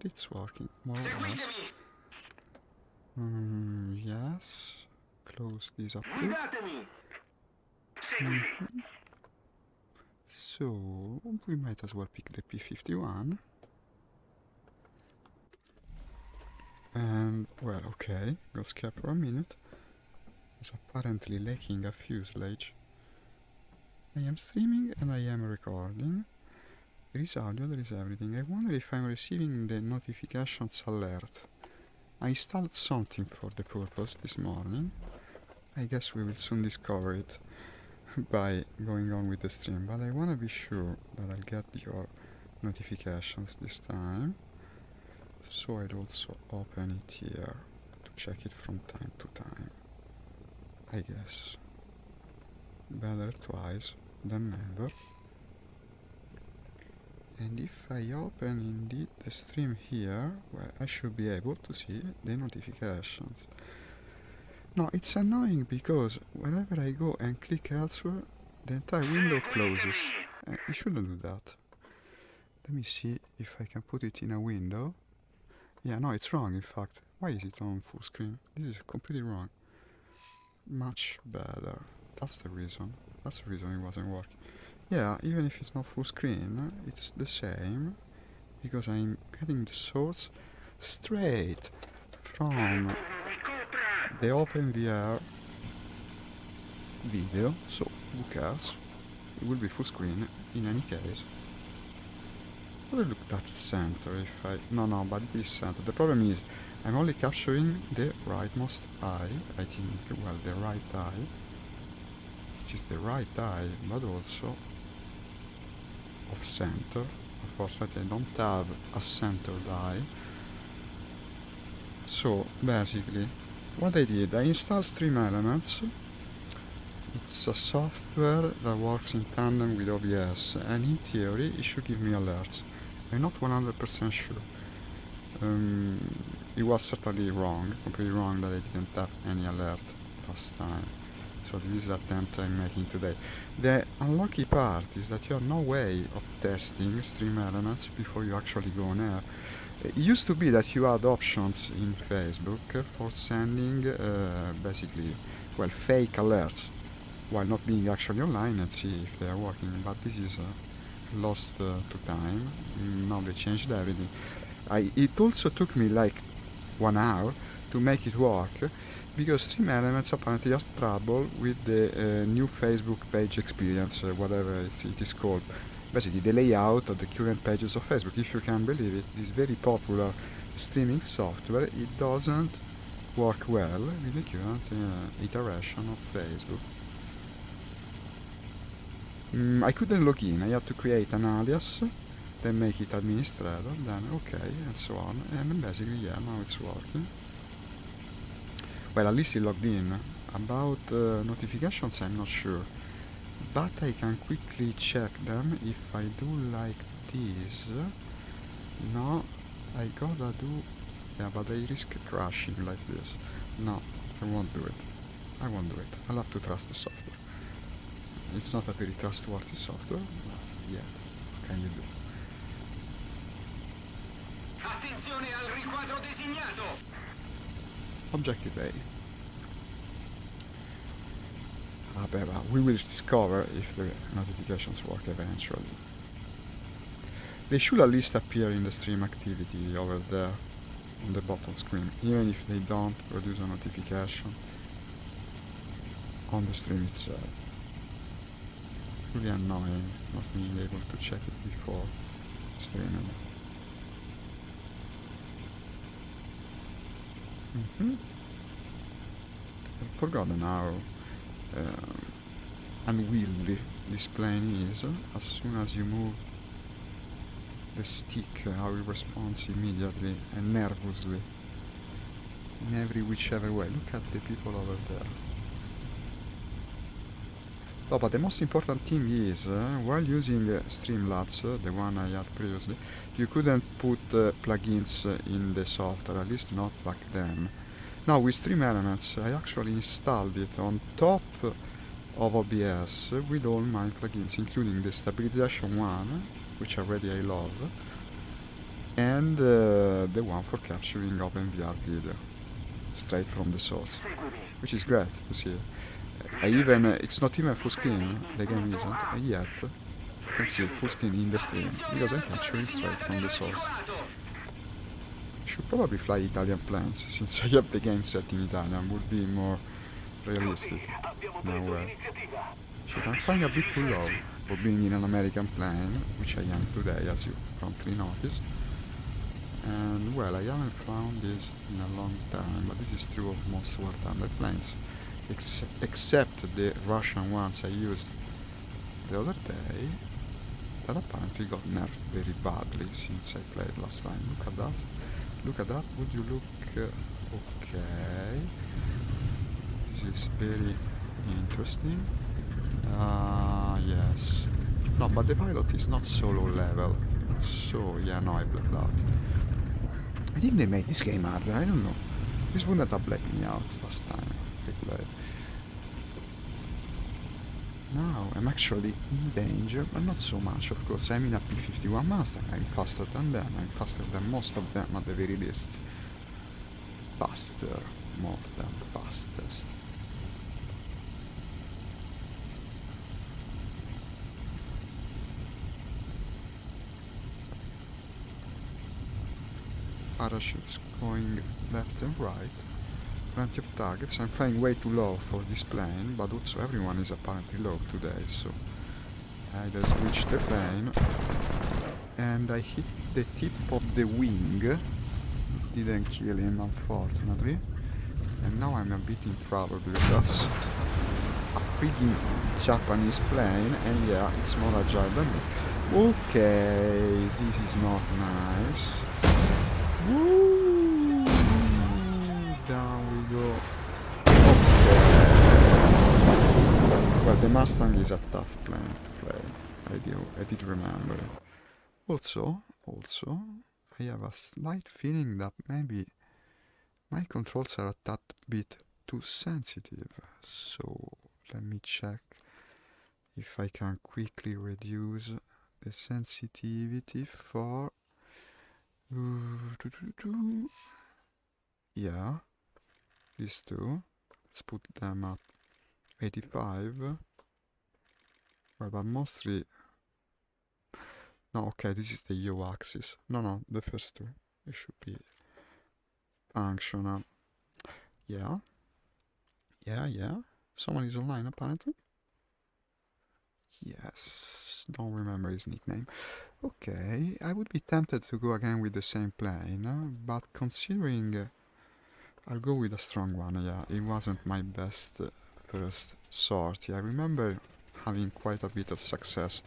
It's working, more or less. Yes. Close this up. So, we might as well pick the P-51. And, well, okay, got scared for a minute. It's apparently lacking a fuselage. I am streaming and I am recording. There is audio, there is everything. I wonder if I'm receiving the notifications alert. I installed something for the purpose this morning. I guess we will soon discover it by going on with the stream, but I want to be sure that I'll get your notifications this time. So I'll also open it here to check it from time to time. I guess. Better twice than never. And if I open indeed the stream here, well, I should be able to see the notifications. Now, it's annoying because whenever I go and click elsewhere, the entire window closes. You shouldn't do that. Let me see if I can put it in a window. Yeah, no, it's wrong, in fact. Why is it on full screen? This is completely wrong. Much better. That's the reason. That's the reason it wasn't working. Yeah, even if it's not full screen, it's the same, because I'm getting the source straight from the OpenVR video, so who cares? It will be full screen in any case. Well, look, that's center if I... No, but it is center. The problem is, I'm only capturing the rightmost eye, I think, well, the right eye, which is the right eye, but also of center. Unfortunately, I don't have a centered eye. So, basically, what I did, I installed Stream Elements. It's a software that works in tandem with OBS, and in theory, it should give me alerts. I'm not 100% sure. It was certainly wrong, completely wrong, that I didn't have any alert last time. So this is the attempt I'm making today. The unlucky part is that you have no way of testing Stream Elements before you actually go on air. It used to be that you had options in Facebook for sending basically, well, fake alerts while not being actually online and see if they are working, but this is lost to time. Now they changed everything. It also took me like 1 hour to make it work, because Stream Elements apparently has trouble with the new Facebook page experience, whatever it is called. Basically the layout of the current pages of Facebook. If you can believe it, this very popular streaming software, it doesn't work well with the current iteration of Facebook. I couldn't log in, I had to create an alias, then make it administrator, then okay, and so on, and basically, yeah, now it's working. Well, at least it logged in. About notifications, I'm not sure, but I can quickly check them if I do like this. No, I gotta do, yeah, but I risk crashing like this. No, I won't do it. I'll have to trust the software. It's not a very trustworthy software yet. What can you do? Attenzione al riquadro designato. Objective A. We will discover if the notifications work eventually. They should at least appear in the stream activity over there on the bottom screen, even if they don't produce a notification on the stream itself. Really annoying not being able to check it before streaming. I've forgotten how unwieldy this plane is. As soon as you move the stick, how it responds immediately and nervously in every whichever way. Look at the people over there. Oh, but the most important thing is, while using Streamlabs, the one I had previously, you couldn't put plugins in the software, at least not back then. Now with Stream Elements, I actually installed it on top of OBS with all my plugins, including the stabilization one, which already I love, and the one for capturing OpenVR video straight from the source, which is great to see. It's not even full screen, the game isn't, yet you can see full screen in the stream, because I'm capturing straight from the source. I should probably fly Italian planes, since I have the game set in Italian, would be more realistic. No way. Shit, I'm flying a bit too low for being in an American plane, which I am today, as you promptly noticed. And well, I haven't found this in a long time, but this is true of most wartime planes, except the Russian ones I used the other day, that apparently got nerfed very badly since I played last time. Look at that. Look at that. Would you look? Okay. This is very interesting. Yes. No, but the pilot is not so low level. So, yeah, no, I blacked out. I think they made this game harder, I don't know. This wouldn't have blacked me out last time I played. Now I'm actually in danger, but not so much, of course. I'm in a P-51 Mustang. I'm faster than them. I'm faster than most of them at the very least. Faster, more than fastest. Parachutes going left and right. Plenty of targets. I'm flying way too low for this plane, but also everyone is apparently low today, so I just switched the plane and I hit the tip of the wing. Didn't kill him, unfortunately, and now I'm a bit in trouble because that's a freaking Japanese plane, and yeah, it's more agile than me. Okay, this is not nice. Woo! Down we go. Okay. Well, the Mustang is a tough plane to play. I did remember it. Also, I have a slight feeling that maybe my controls are a tad bit too sensitive. So let me check if I can quickly reduce the sensitivity for. Yeah, these two. Let's put them at 85. Well, but mostly. No, okay, this is the U axis. No, the first two. It should be functional. Yeah. Someone is online apparently. Yes, don't remember his nickname. Okay, I would be tempted to go again with the same plane, but considering I'll go with a strong one. Yeah, it wasn't my best first sortie. I remember having quite a bit of success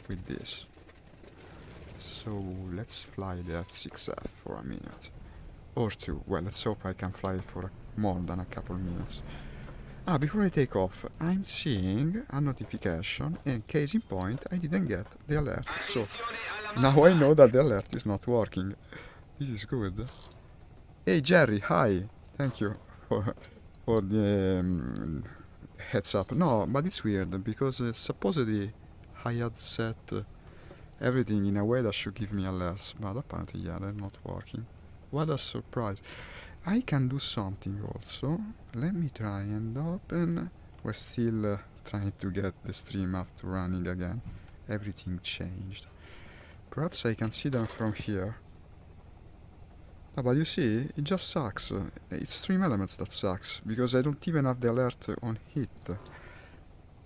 with this. So let's fly the F6F for a minute or two. Well, let's hope I can fly it for more than a couple minutes. Before I take off, I'm seeing a notification, and case in point, I didn't get the alert, so now I know that the alert is not working. This is good. Hey Jerry, hi! Thank you for the heads up. No, but it's weird, because supposedly I had set everything in a way that should give me alerts, but apparently, yeah, they're not working. What a surprise. I can do something also. Let me try and open. We're still trying to get the stream up to running again. Everything changed. Perhaps I can see them from here. But you see, it just sucks. It's Stream Elements that sucks, because I don't even have the alert on hit.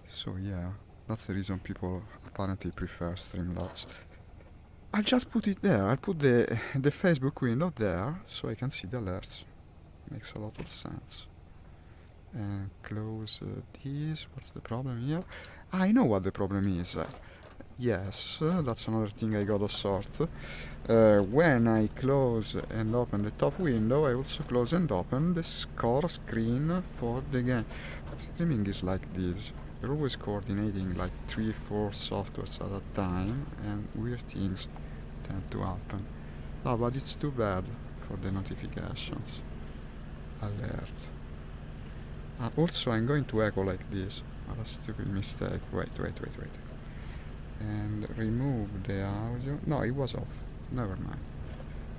So yeah, that's the reason people apparently prefer Streamlabs. I'll just put it there. I'll put the Facebook window there, so I can see the alerts. Makes a lot of sense. And close this. What's the problem here? I know what the problem is. Yes, that's another thing I gotta sort. When I close and open the top window, I also close and open the score screen for the game. Streaming is like this. You're always coordinating like 3-4 softwares at a time, and weird things tend to happen. But it's too bad for the notifications. Alert. Also, I'm going to echo like this. What a stupid mistake. Wait. And remove the audio. No, it was off. Never mind.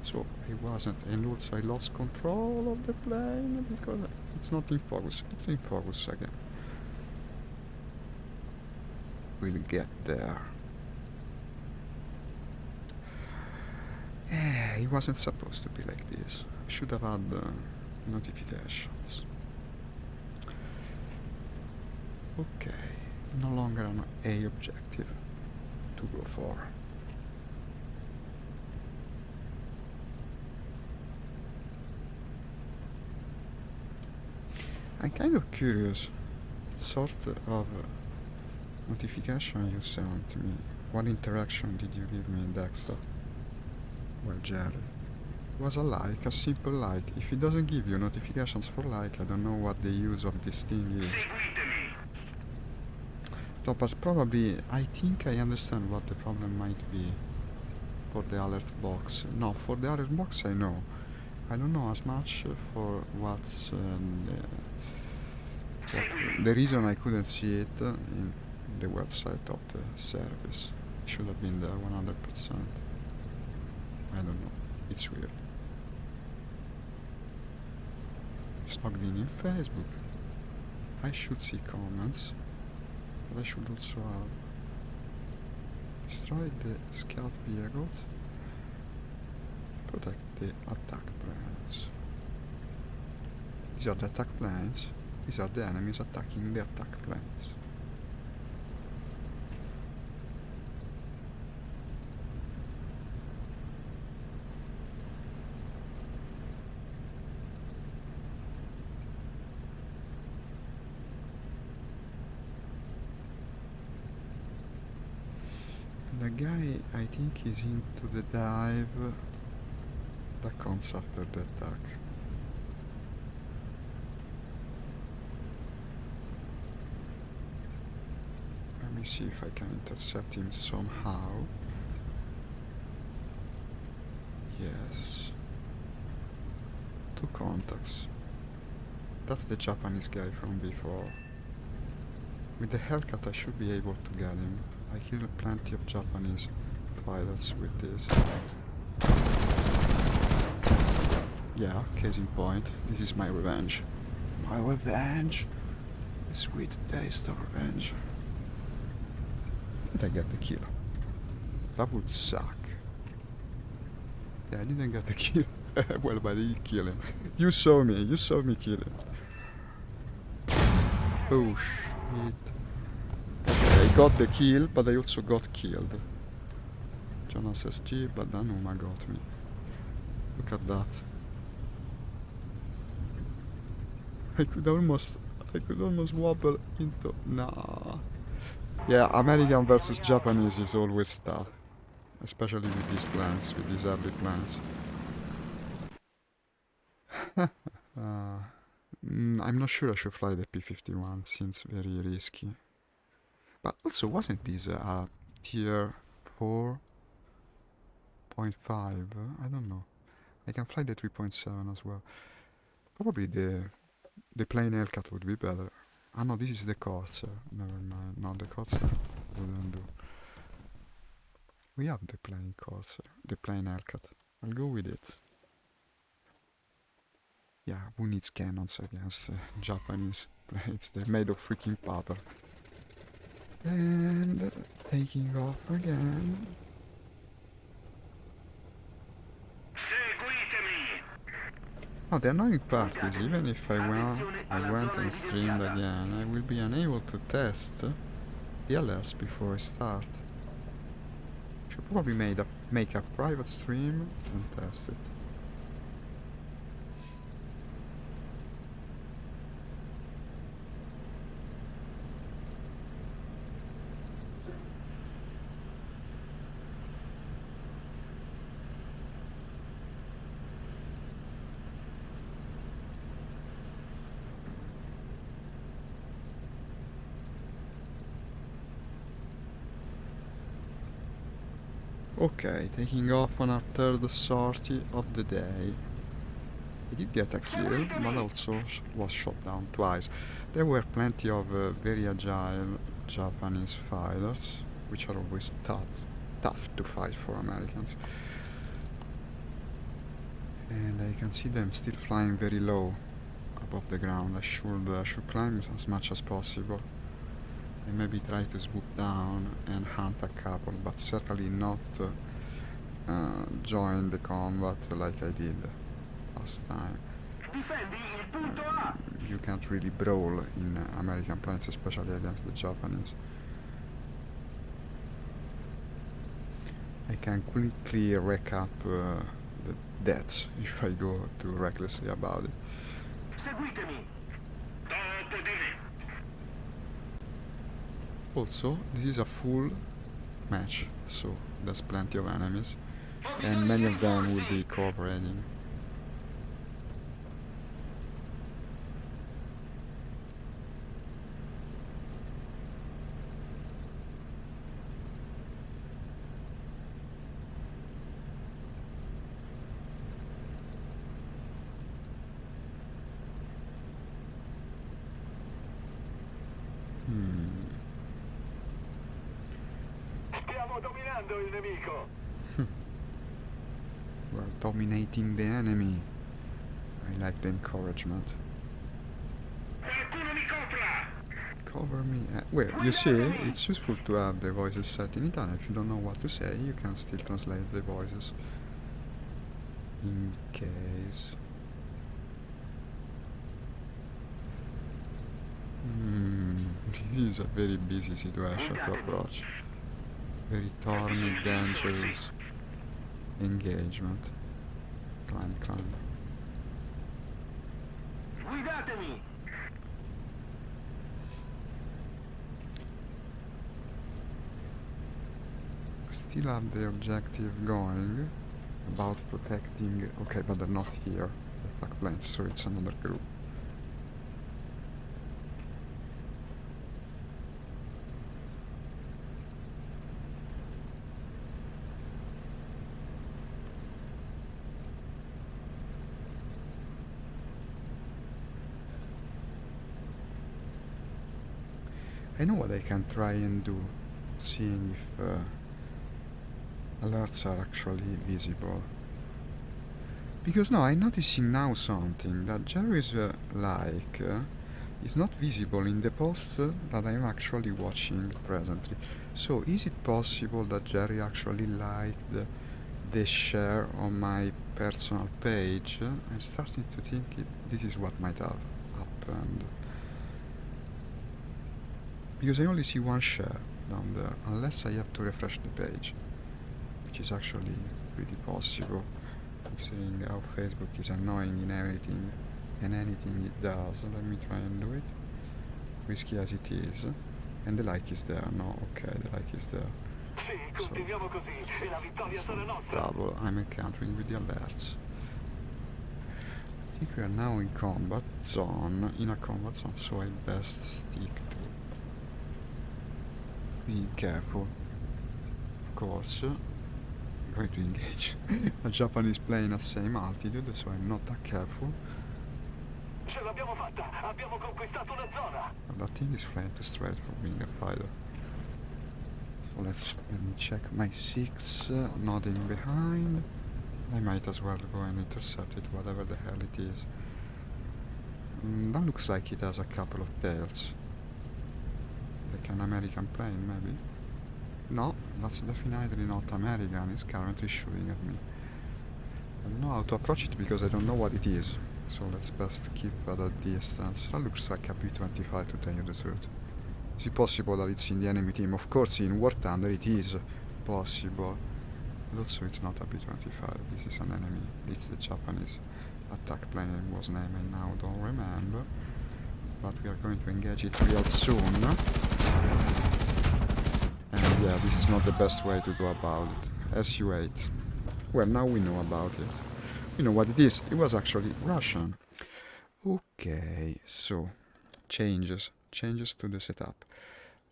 So I wasn't, and also I lost control of the plane because it's not in focus. It's in focus again. We'll get there. It wasn't supposed to be like this. I should have had notifications. Okay, no longer an A objective to go for. I'm kind of curious, what sort of notification you sent me. What interaction did you give me, Dexter? Well, Jerry, it was a like, a simple like. If it doesn't give you notifications for like, I don't know what the use of this thing is. No, but probably, I think I understand what the problem might be for the alert box. No, for the alert box I know. I don't know as much for what's the reason I couldn't see it in the website of the service. It should have been there 100%. I don't know. It's weird. It's logged in Facebook. I should see comments, but I should also have destroyed the scout vehicles, protect the attack planes. These are the attack planes. These are the enemies attacking the attack planes. The guy, I think, is into the dive that comes after the attack. Let me see if I can intercept him somehow. Yes. 2 contacts. That's the Japanese guy from before. With the Hellcat I should be able to get him. I killed plenty of Japanese pilots with this. Yeah, case in point, this is my revenge. My revenge! The sweet taste of revenge. Did I get the kill? That would suck. Yeah, I didn't get the kill. Well, but he killed him. You saw me kill him. Oh shit. I got the kill, but I also got killed. Jonas SG, but Danuma got me. Look at that. I could almost wobble into... Nah. Yeah, American versus Japanese is always tough. Especially with these plants, with these early plants. I'm not sure I should fly the P-51, seems very risky. But also, wasn't this a tier 4.5? I don't know. I can fly the 3.7 as well. Probably the plain Hellcat would be better. Ah no, this is the Corsair. Never mind. No, the Corsair wouldn't do. We have the plain Corsair, the plain Hellcat. I'll go with it. Yeah, who needs cannons against Japanese planes? They're made of freaking paper. And taking off again. Oh, the annoying part is even if I went and streamed again, I will be unable to test the alerts before I start. Should probably make a private stream and test it. Okay, taking off on our third sortie of the day. I did get a kill, but also was shot down twice. There were plenty of very agile Japanese fighters, which are always tough to fight for Americans. can see them still flying very low above the ground. I should climb as much as possible and maybe try to swoop down and hunt a couple, but certainly not join the combat like I did last time. Difendi il punto A. You can't really brawl in American planes, especially against the Japanese. I can quickly recap the deaths if I go too recklessly about it. Seguitemi. Also, this is a full match, so there's plenty of enemies, and many of them will be cooperating. Stiamo dominando il nemico. We're dominating the enemy. I like the encouragement. Qualcuno mi copra. Cover me. Well, you see, it's useful to have the voices set in Italian. If you don't know what to say, you can still translate the voices. In case. This is a very busy situation to approach. Very thorny, dangerous engagement. Climb, climb. Guidatemi. Still have the objective going about protecting. Okay, but they're not here. Attack planes, so it's another group. I know what I can try and do, seeing if alerts are actually visible. Because now I'm noticing now something that Jerry's is not visible in the post that I'm actually watching presently. So is it possible that Jerry actually liked the share on my personal page? I'm starting to think this is what might have happened. Because I only see one share down there, unless I have to refresh the page, which is actually pretty possible, considering how Facebook is annoying in everything and anything it does. Let me try and do it, risky as it is. And the like is there. No, okay, the like is there. So, that's not the trouble I'm encountering with the alerts. I think we are now in combat zone, so I best stick to being careful. Of course, I'm going to engage a Japanese plane at the same altitude, so I'm not that careful. Ce l'abbiamo fatta! Abbiamo conquistato una zona! That thing is flying too straight for being a fighter. So let me check my 6, nothing behind. I might as well go and intercept it, whatever the hell it is. That looks like it has a couple of tails. Like an American plane, maybe? No, that's definitely not American. It's currently shooting at me. I don't know how to approach it because I don't know what it is. So let's best keep at a distance. That looks like a P-51, to tell you the truth. Is it possible that it's in the enemy team? Of course, in War Thunder it is possible. But also it's not a P-51. This is an enemy. It's the Japanese attack plane. It was named, I now don't remember. But we are going to engage it real soon. And yeah, this is not the best way to go about it. SU-8. Well, now we know about it. We know what it is. It was actually Russian. Okay, so changes to the setup.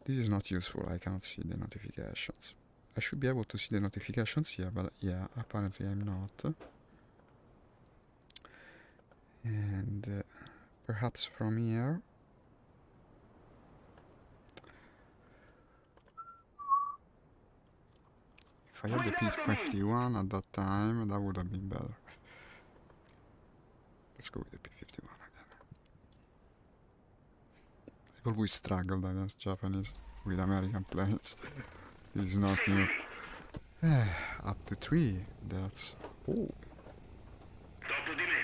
This is not useful. I cannot see the notifications. I should be able to see the notifications here, but yeah, apparently I'm not. And perhaps from here. If I had the P-51 at that time, that would have been better. let's go with the P-51 again. I always struggled against Japanese with American planes. This is not new. Up to 3, that's... Oh. Dopo di me.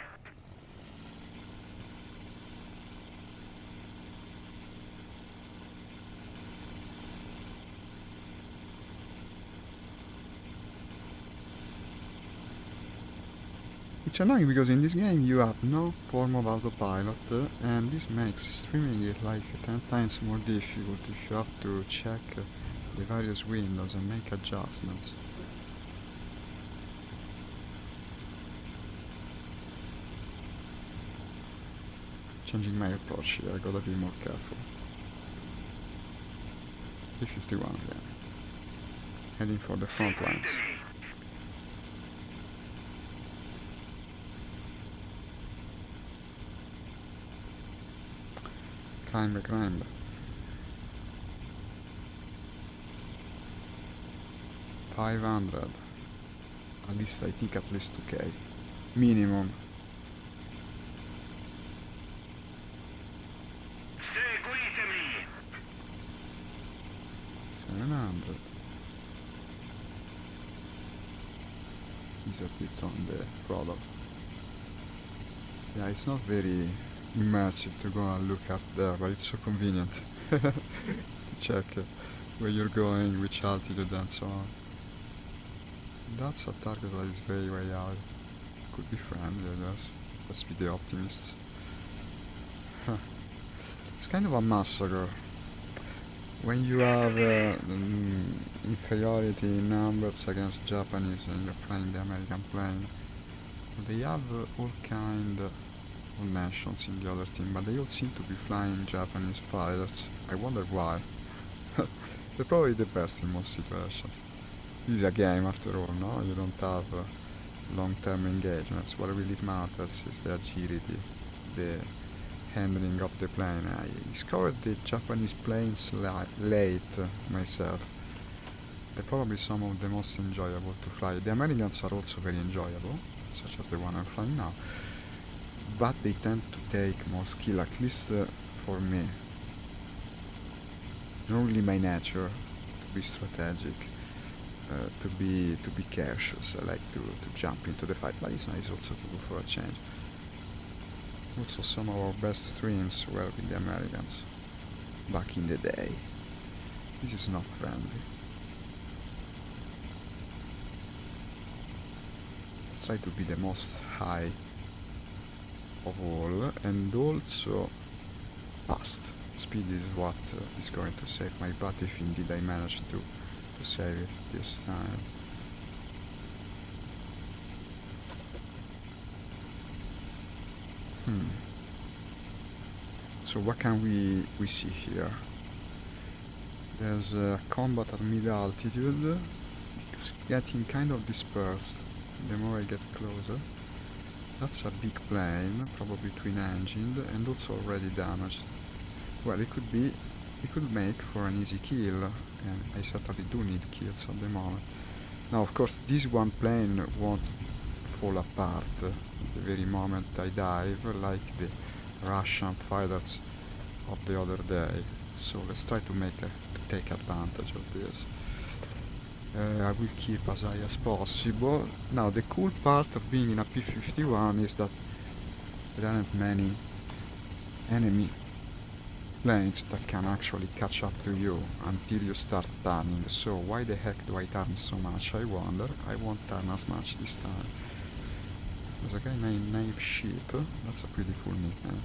It's annoying because in this game you have no form of autopilot, and this makes streaming it like 10 times more difficult if you have to check the various windows and make adjustments. Changing my approach here, I gotta be more careful. P-51 again. Heading for the front lines. Climb. 500. At least I think at least 2k. Minimum. Seguitemi. 700. He's a bit on the throttle. Yeah, it's not very immersive to go and look up there, but it's so convenient to check where you're going, which altitude and so on. That's a target that is very, very high. Could be friendly, I guess. Let's be the optimists. It's kind of a massacre. When you have inferiority in numbers against Japanese and you're flying the American plane, they have all nations in the other team, but they all seem to be flying Japanese fighters. I wonder why. They're probably the best in most situations. This is a game after all, no? You don't have long-term engagements. What really matters is the agility, the handling of the plane. I discovered the Japanese planes late myself. They're probably some of the most enjoyable to fly. The Americans are also very enjoyable, such as the one I'm flying now. But they tend to take more skill, at least for me. It's not really my nature to be strategic, to be cautious. I like to jump into the fight, but it's nice also to go for a change. Also, some of our best streams were with the Americans back in the day. This is not friendly. Let's try to be the most high of all, and also fast. Speed is what is going to save my butt, if indeed I manage to save it this time. So what can we see here? There's a combat at mid-altitude. It's getting kind of dispersed the more I get closer. That's a big plane, probably twin-engined, and also already damaged. Well, it could make for an easy kill, and I certainly do need kills at the moment. Now, of course, this one plane won't fall apart the very moment I dive, like the Russian fighters of the other day. So let's try to take advantage of this. I will keep as high as possible. Now, the cool part of being in a P-51 is that there aren't many enemy planes that can actually catch up to you until you start turning. So why the heck do I turn so much, I wonder? I won't turn as much this time. There's a guy named Naive Sheep. That's a pretty cool nickname.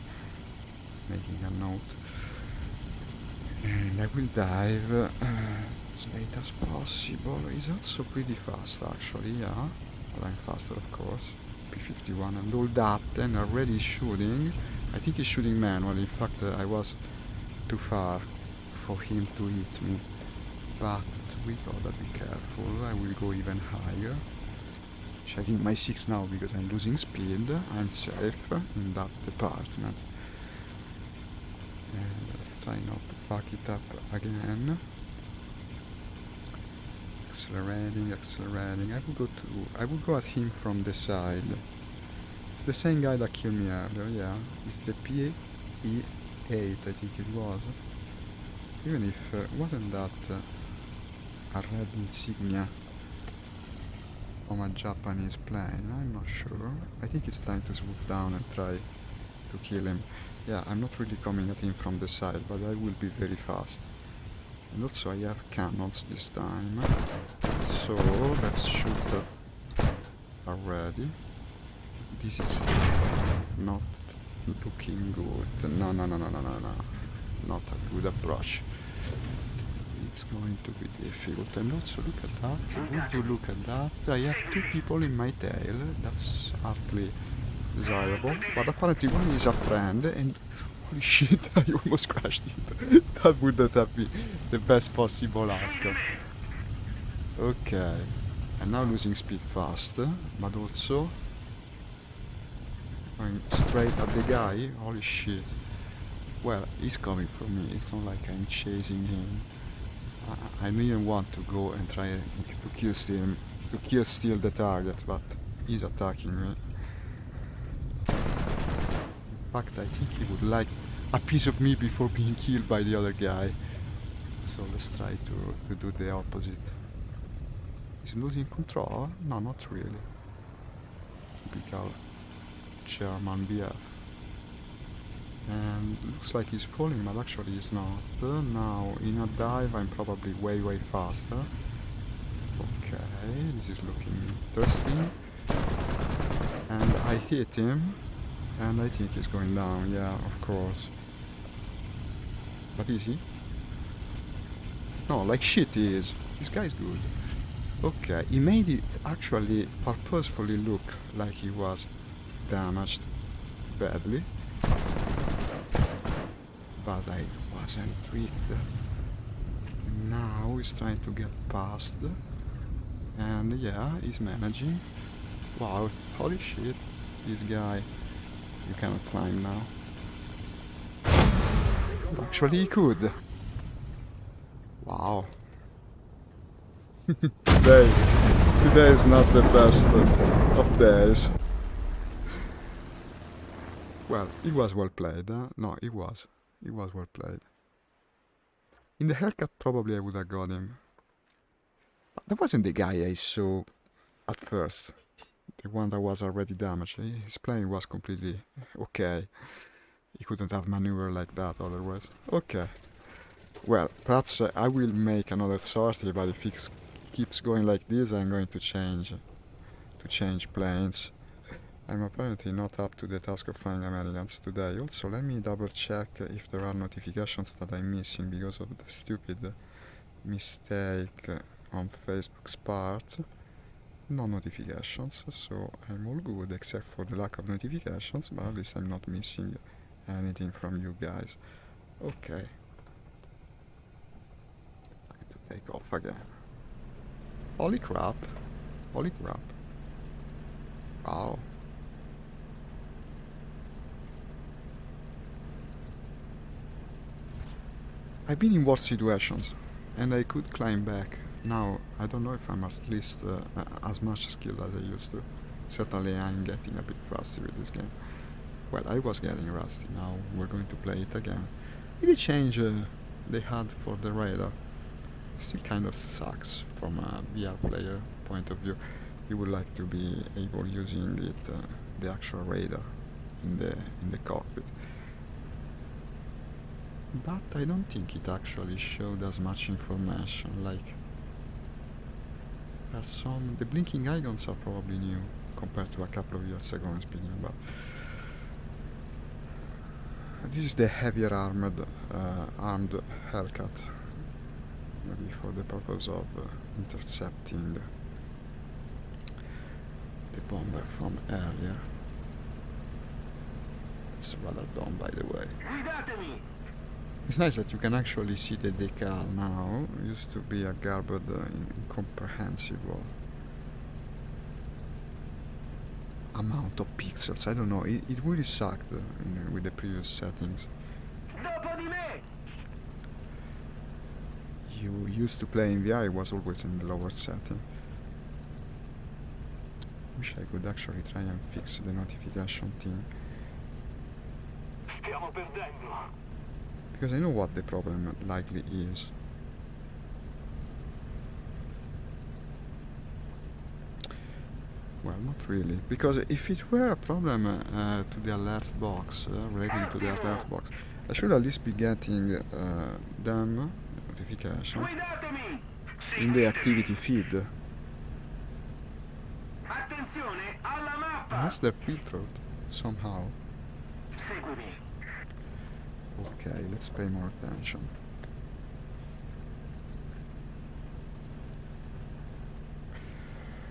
Making a note. And I will dive as late as possible. He's also pretty fast, actually, yeah. But I'm faster, of course. P-51 and all that, and already shooting. I think he's shooting manually. In fact, I was too far for him to hit me. But we gotta be careful. I will go even higher. Checking my 6 now because I'm losing speed. I'm safe in that department. And let's try not to fuck it up again. Accelerating. I will go at him from the side. It's the same guy that killed me earlier, yeah. It's the P-8, I think it was. Even if wasn't that a red insignia on a Japanese plane, I'm not sure. I think it's time to swoop down and try to kill him. Yeah, I'm not really coming at him from the side, but I will be very fast. And also I have cannons this time. So let's shoot already. This is not looking good. No. Not a good approach. It's going to be difficult. And also look at that. Would you look at that? I have two people in my tail. That's hardly desirable. But apparently one is a friend and holy shit, I almost crashed it. That wouldn't have been the best possible outcome. Okay. I'm now losing speed fast, but also going straight at the guy. Holy shit. Well, he's coming for me. It's not like I'm chasing him. I don't even want to go and try to kill steal the target, but he's attacking me. In fact, I think he would like a piece of me before being killed by the other guy. So let's try to do the opposite. He's losing control? No, not really. Typical German BF. And looks like he's falling, but actually he's not. Now, in a dive, I'm probably way faster. Okay, this is looking interesting. And I hit him, and I think he's going down, yeah, of course. But is he? No, like shit he is. This guy's good. Okay, he made it actually purposefully look like he was damaged badly. But I wasn't tricked. Now he's trying to get past. And yeah, he's managing. Wow, holy shit. This guy. You cannot climb now. Actually he could. Wow. Today is not the best of days. Well, it was well played, huh? No, it was. It was well played. In the haircut, probably I would have got him. But that wasn't the guy I saw at first. The one that was already damaged. His plane was completely okay. He couldn't have maneuvered like that otherwise. Okay. Well, perhaps I will make another sortie, but if it keeps going like this, I'm going to change planes. I'm apparently not up to the task of flying Americans today. Also, let me double check if there are notifications that I'm missing because of the stupid mistake on Facebook's part. No notifications, so I'm all good except for the lack of notifications, but at least I'm not missing anything from you guys. Okay. Time to take off again. Holy crap. Holy crap. Wow. I've been in worse situations, and I could climb back. Now, I don't know if I'm at least as much skilled as I used to. Certainly I'm getting a bit rusty with this game. Well, I was getting rusty, now we're going to play it again. With the change they had for the radar, it still kind of sucks from a VR player point of view. You would like to be able using it, the actual radar in the cockpit. But I don't think it actually showed as much information, like the blinking icons are probably new compared to a couple of years ago, I'm speaking about. This is the heavier armed Hellcat, maybe for the purpose of intercepting the bomber from earlier. It's rather dumb, by the way. It's nice that you can actually see the decal now. It used to be a garbage incomprehensible amount of pixels. I don't know, it really sucked with the previous settings. You used to play in VR, it was always in the lower setting. Wish I could actually try and fix the notification thing. Stiamo perdendo. Because I know what the problem likely is. Well, not really. Because if it were a problem to the alert box, relating to the alert box, I should at least be getting them, notifications, Guidatemi! in the activity feed. Attenzione alla mappa! Unless they're filtered somehow. Seguimi. Okay, let's pay more attention.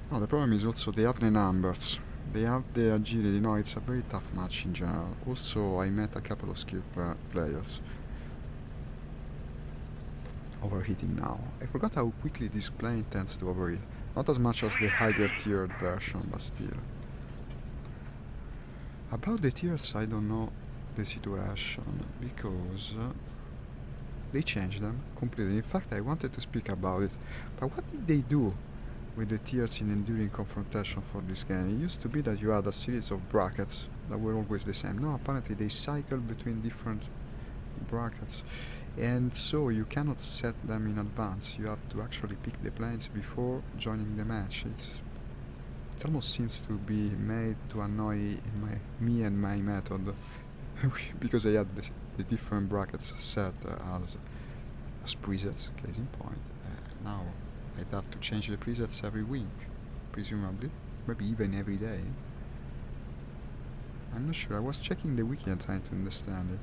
No, the problem is also they have the numbers. They have the agility. No, it's a very tough match in general. Also, I met a couple of skilled players. Overheating now. I forgot how quickly this plane tends to overheat. Not as much as the higher tiered version, but still. About the tiers, I don't know the situation, because they changed them completely. In fact, I wanted to speak about it, but what did they do with the tiers in Enduring Confrontation for this game? It used to be that you had a series of brackets that were always the same. No, apparently they cycled between different brackets, and so you cannot set them in advance. You have to actually pick the planes before joining the match. It almost seems to be made to annoy me and my method, because I had the different brackets set as presets, case in point. Now I'd have to change the presets every week, presumably, maybe even every day. I'm not sure. I was checking the wiki and trying to understand it.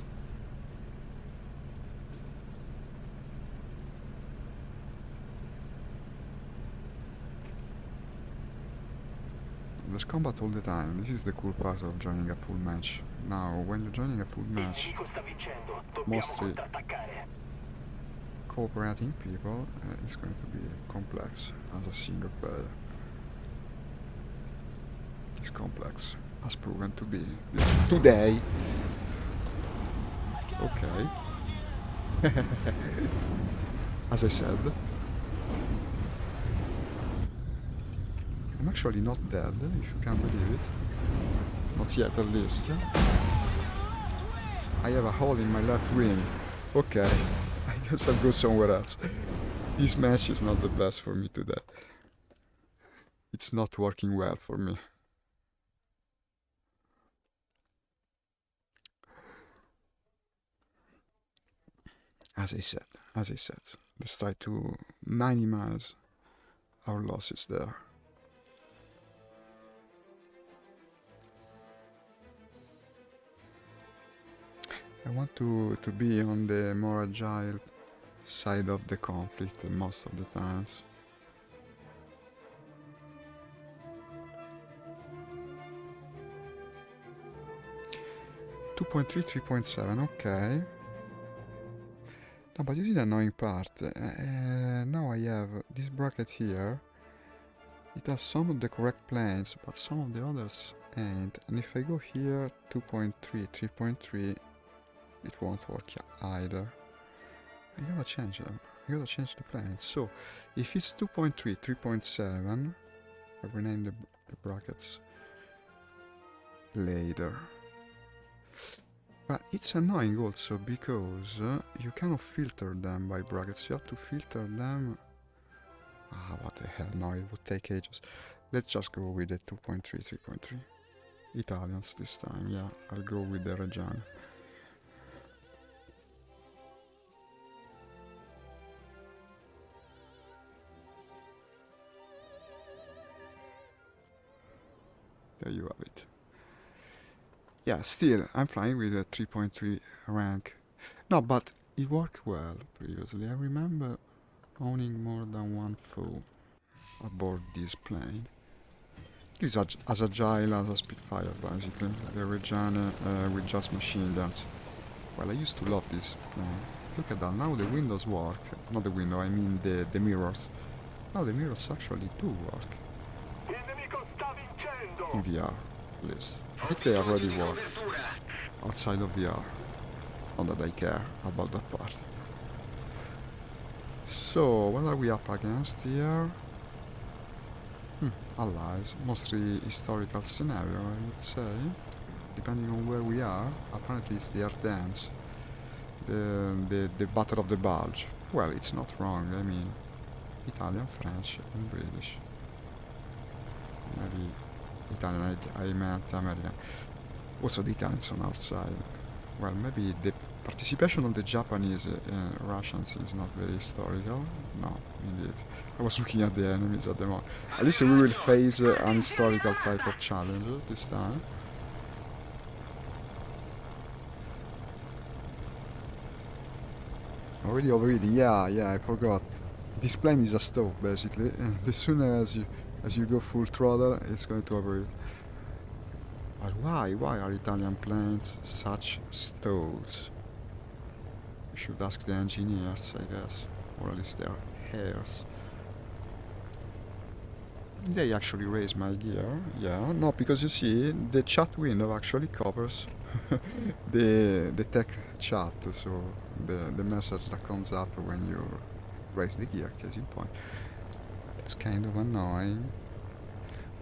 There's combat all the time. This is the cool part of joining a full match. Now, when you're joining a full match, mostly cooperating people, it's going to be complex as a single player. It's complex, as proven to be today. Okay. As I said, I'm actually not dead, if you can believe it. Not yet, at least. I have a hole in my left wing. Okay, I guess I'll go somewhere else. This match is not the best for me today. It's not working well for me. As I said, let's try to minimize our losses there. I want to be on the more agile side of the conflict most of the times. .3, 3.7, okay. No, but you see the annoying part. Now I have this bracket here. It has some of the correct planes, but some of the others ain't. And if I go here, 2.3, 3.3, it won't work either. I gotta change them. I gotta change the planes. So, if it's 2.3, 3.7, I'll rename the brackets later. But it's annoying also because you cannot filter them by brackets. You have to filter them. What the hell? No, it would take ages. Let's just go with the 2.3, 3.3. Italians this time, yeah. I'll go with the Reggiana. There you have it. Yeah, still, I'm flying with a 3.3 rank. No, but it worked well previously. I remember owning more than one foe aboard this plane. It's as agile as a Spitfire, basically. The Reggiana with just machine guns. Well, I used to love this plane. Look at that, now the windows work. Not the window, I mean the mirrors. Now the mirrors actually do work. In VR, at least. I think they already work outside of VR. Not that I care about that part. So, what are we up against here? Allies, mostly historical scenario, I would say, depending on where we are. Apparently it's the Ardennes, the Battle of the Bulge. Well, it's not wrong, I mean, Italian, French, and British. Maybe Italian, I meant American. Also the Italians on our side. Well, maybe the participation of the Japanese Russians is not very historical. No, indeed. I was looking at the enemies at the moment. At least we will face an historical type of challenge this time. Already, yeah, I forgot. This plane is a stove, basically. The sooner as you go full throttle, it's going to overheat. But why? Why are Italian planes such stoves? We should ask the engineers, I guess, or at least their heirs. They actually raise my gear, yeah. No, because you see, the chat window actually covers the tech chat, so the message that comes up when you raise the gear, case in point. It's kind of annoying.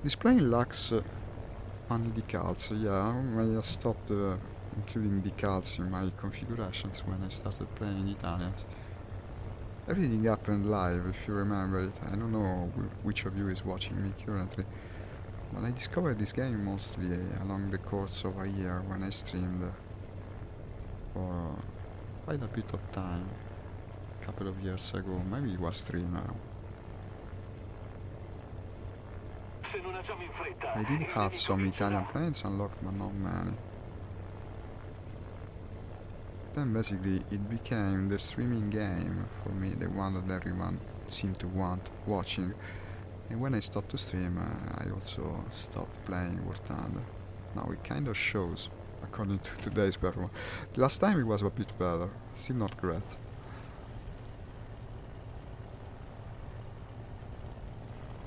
This plane lacks funny decals, yeah. I stopped including decals in my configurations when I started playing Italians. Everything happened live, if you remember it. I don't know which of you is watching me currently, but I discovered this game mostly along the course of a year when I streamed for quite a bit of time, a couple of years ago. Maybe it was 3 now. I did have some Italian planes unlocked, but not many. Then basically it became the streaming game for me, the one that everyone seemed to want watching. And when I stopped to stream, I also stopped playing War Thunder. Now it kind of shows, according to today's performance. Last time it was a bit better, still not great.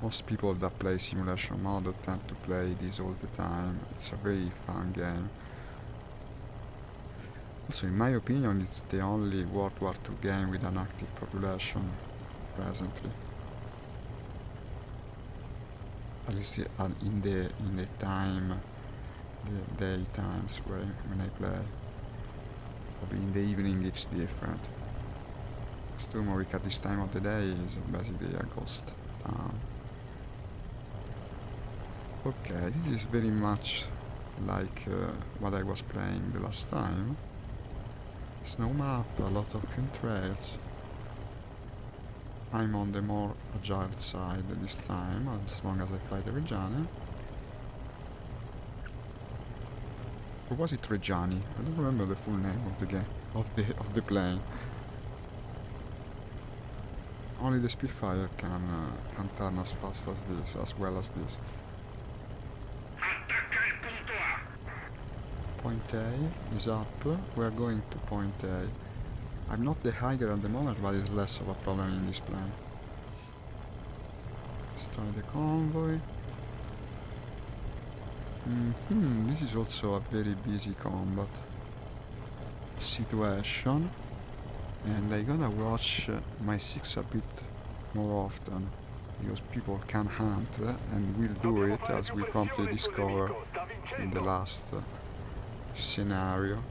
Most people that play simulation mode tend to play this all the time. It's a very fun game. Also, in my opinion, it's the only World War II game with an active population presently. At least in the time, the day times when I play. Probably in the evening it's different. Sturmovik at this time of the day is basically a ghost town. Okay, this is very much like what I was playing the last time. Snow map, a lot of chemtrails. I'm on the more agile side this time, as long as I fight the Reggiani. Or was it Reggiani? I don't remember the full name of the game, of the plane. Only the Spitfire can turn as fast as this, as well as this. Point A is up. We're going to point A. I'm not the higher at the moment, but it's less of a problem in this plane. Destroy the convoy. This is also a very busy combat situation, and I gotta watch my 6 a bit more often, because people can hunt and will do it, as we promptly discover in the last scenario.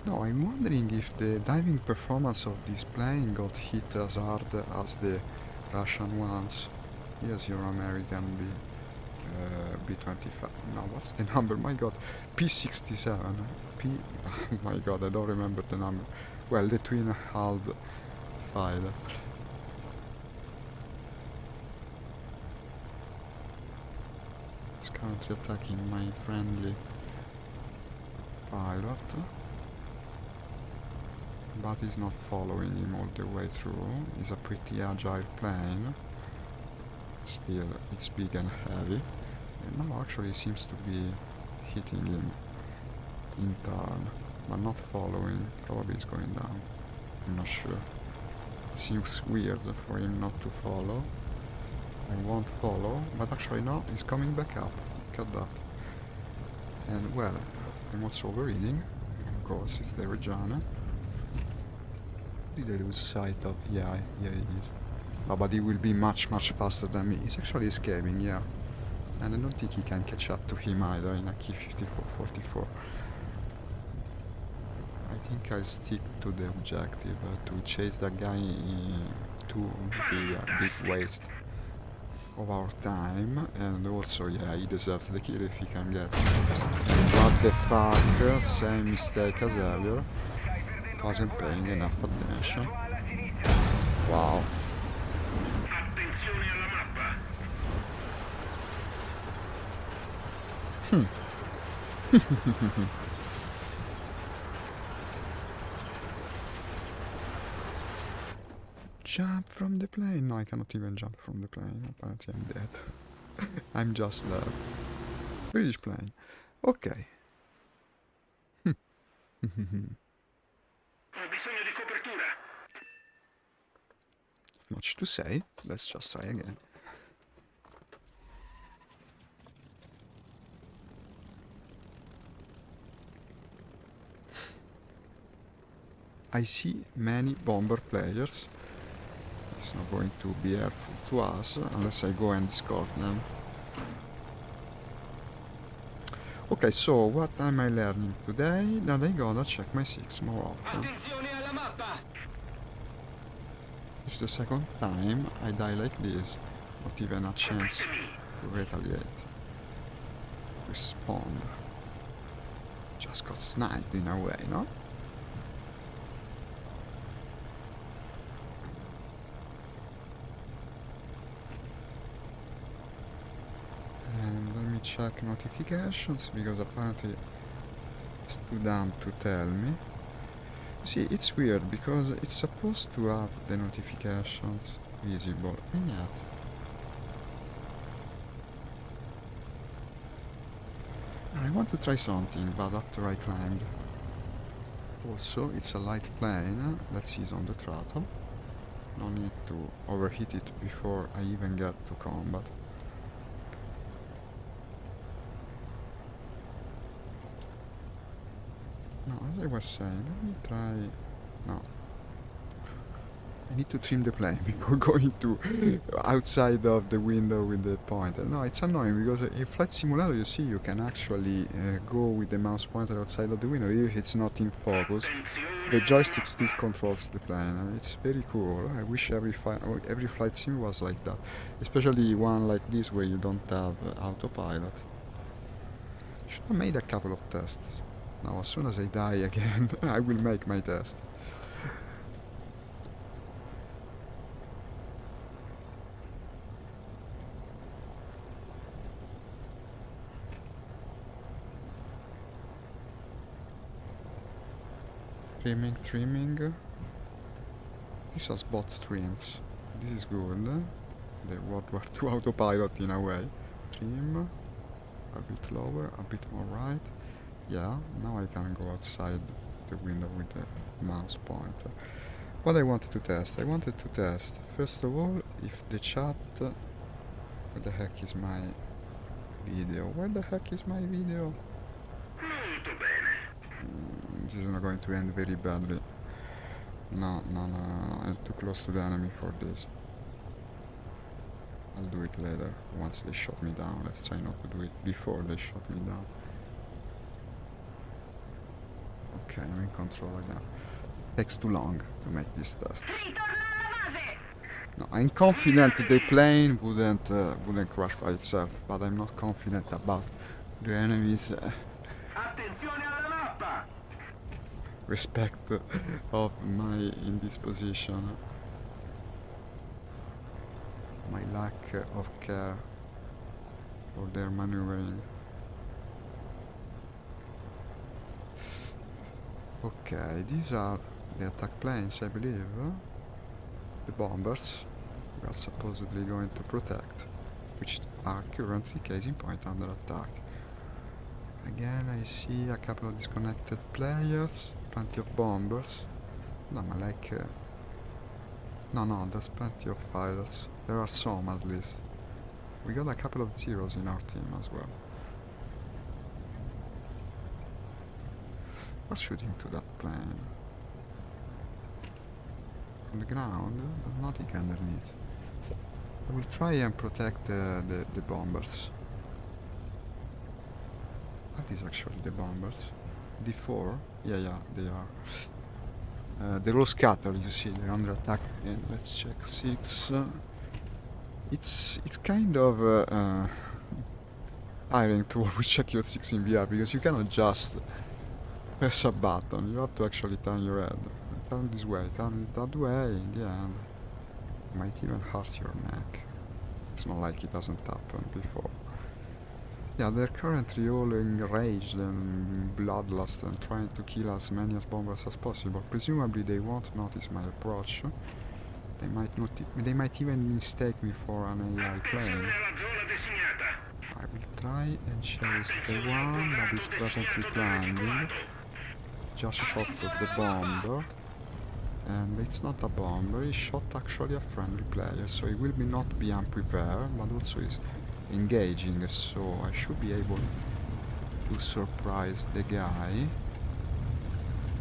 No, I'm wondering if the diving performance of this plane got hit as hard as the Russian ones. Here's your American B-25. No, what's the number? My god. P-67. Oh my god, I don't remember the number. Well, the twin-hulled fighter. It's currently attacking my friendly pilot, but he's not following him all the way through. It's a pretty agile plane. Still, it's big and heavy. And now actually seems to be hitting him in turn, but not following. Probably it's going down. I'm not sure. Seems weird for him not to follow. I won't follow, but actually no, he's coming back up. Look at that. And well, I'm also overeating. Of course, it's the Reggiana. did I lose sight of? Yeah, here it is. Oh, but he will be much faster than me. He's actually escaping, yeah. And I don't think he can catch up to him either in a K-54-44. I think I'll stick to the objective to chase that guy to be a big waste of our time. And also, yeah, he deserves the kill if he can get it. What the fuck? Same mistake as earlier. Wasn't paying enough attention. Wow. Jump from the plane. No, I cannot even jump from the plane. Apparently I'm dead. I'm just there. British plane. Okay. Much to say. Let's just try again. I see many bomber players. It's not going to be helpful to us unless I go and escort them. Okay, so what am I learning today? That I gotta check my 6 more often. It's the second time I die like this. Not even a chance to retaliate. Respond. Just got sniped in a way, no? And let me check notifications because apparently it's too dumb to tell me. See, it's weird because it's supposed to have the notifications visible, and yet I want to try something, but after I climbed. Also, it's a light plane that is on the throttle. No need to overheat it before I even get to combat. No, as I was saying, let me try... No. I need to trim the plane before going to outside of the window with the pointer. No, it's annoying because in Flight Simulator you see you can actually go with the mouse pointer outside of the window even if it's not in focus. The joystick still controls the plane and it's very cool. I wish every flight sim was like that. Especially one like this where you don't have autopilot. Should have made a couple of tests. Now as soon as I die again, I will make my test. Trimming. This has bot trims. This is good. The World War II autopilot in a way. Trim. A bit lower, a bit more right. Yeah, now I can go outside the window with the mouse pointer. What I wanted to test? First of all, if the chat... Where the heck is my video? This is not going to end very badly. No, I'm too close to the enemy for this. I'll do it later, once they shot me down. Let's try not to do it before they shot me down. Okay, I'm in control again. Takes too long to make these tests. No, I'm confident the plane wouldn't crash by itself, but I'm not confident about the enemy's respect of my indisposition, my lack of care for their maneuvering. Okay, these are the attack planes, I believe. The bombers we are supposedly going to protect, which are currently casing point under attack. Again, I see a couple of disconnected players, plenty of bombers. No, no, there's plenty of fighters. There are some at least. We got a couple of zeros in our team as well. What's shooting to that plane? on the ground, but nothing underneath. I will try and protect the bombers. Are these actually the bombers? D4? Yeah, they are. They're all scattered, you see, they're under attack. And let's check 6. It's kind of tiring to always check your 6 in VR, because you cannot just press a button, you have to actually turn your head. Turn this way, turn it that way, in the end. It might even hurt your neck. It's not like it hasn't happened before. Yeah, they're currently all enraged and bloodlust and trying to kill as many as bombers as possible. Presumably they won't notice my approach. They might even mistake me for an AI plane. I will try and chase the one that is presently climbing. Just shot the bomber. And it's not a bomber, he shot actually a friendly player, so he will not be unprepared, but also is engaging, so I should be able to surprise the guy.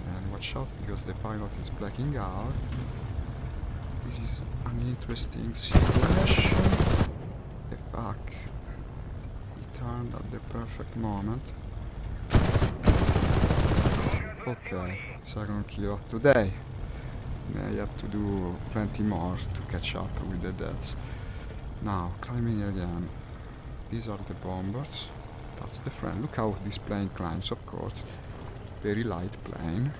And watch out, because the pilot is blacking out. This is an interesting situation. The fuck. He turned at the perfect moment. Okay, second kill of today. I have to do plenty more to catch up with the deaths. Now, climbing again. These are the bombers. That's the friend. Look how this plane climbs, of course. Very light plane.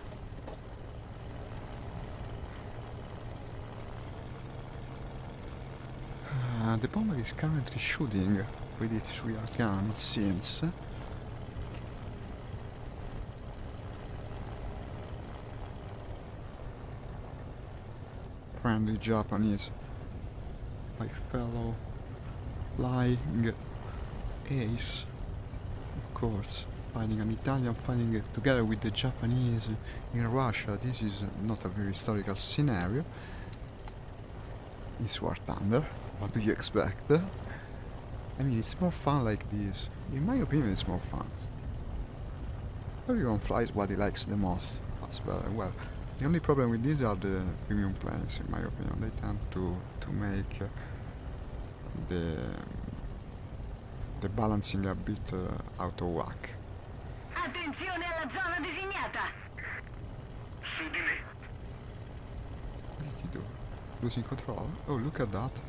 The bomber is currently shooting with its rear gun, it seems. Friendly Japanese. My fellow flying ace. Of course, finding an Italian fighting together with the Japanese in Russia. This is not a very historical scenario. It's War Thunder. What do you expect? I mean, it's more fun like this. In my opinion, it's more fun. Everyone flies what he likes the most. That's better. Well, the only problem with these are the premium planes, in my opinion. They tend to make the balancing a bit out of whack. Attenzione alla zona designata. Su di me. What did he do? Losing control? Oh, look at that.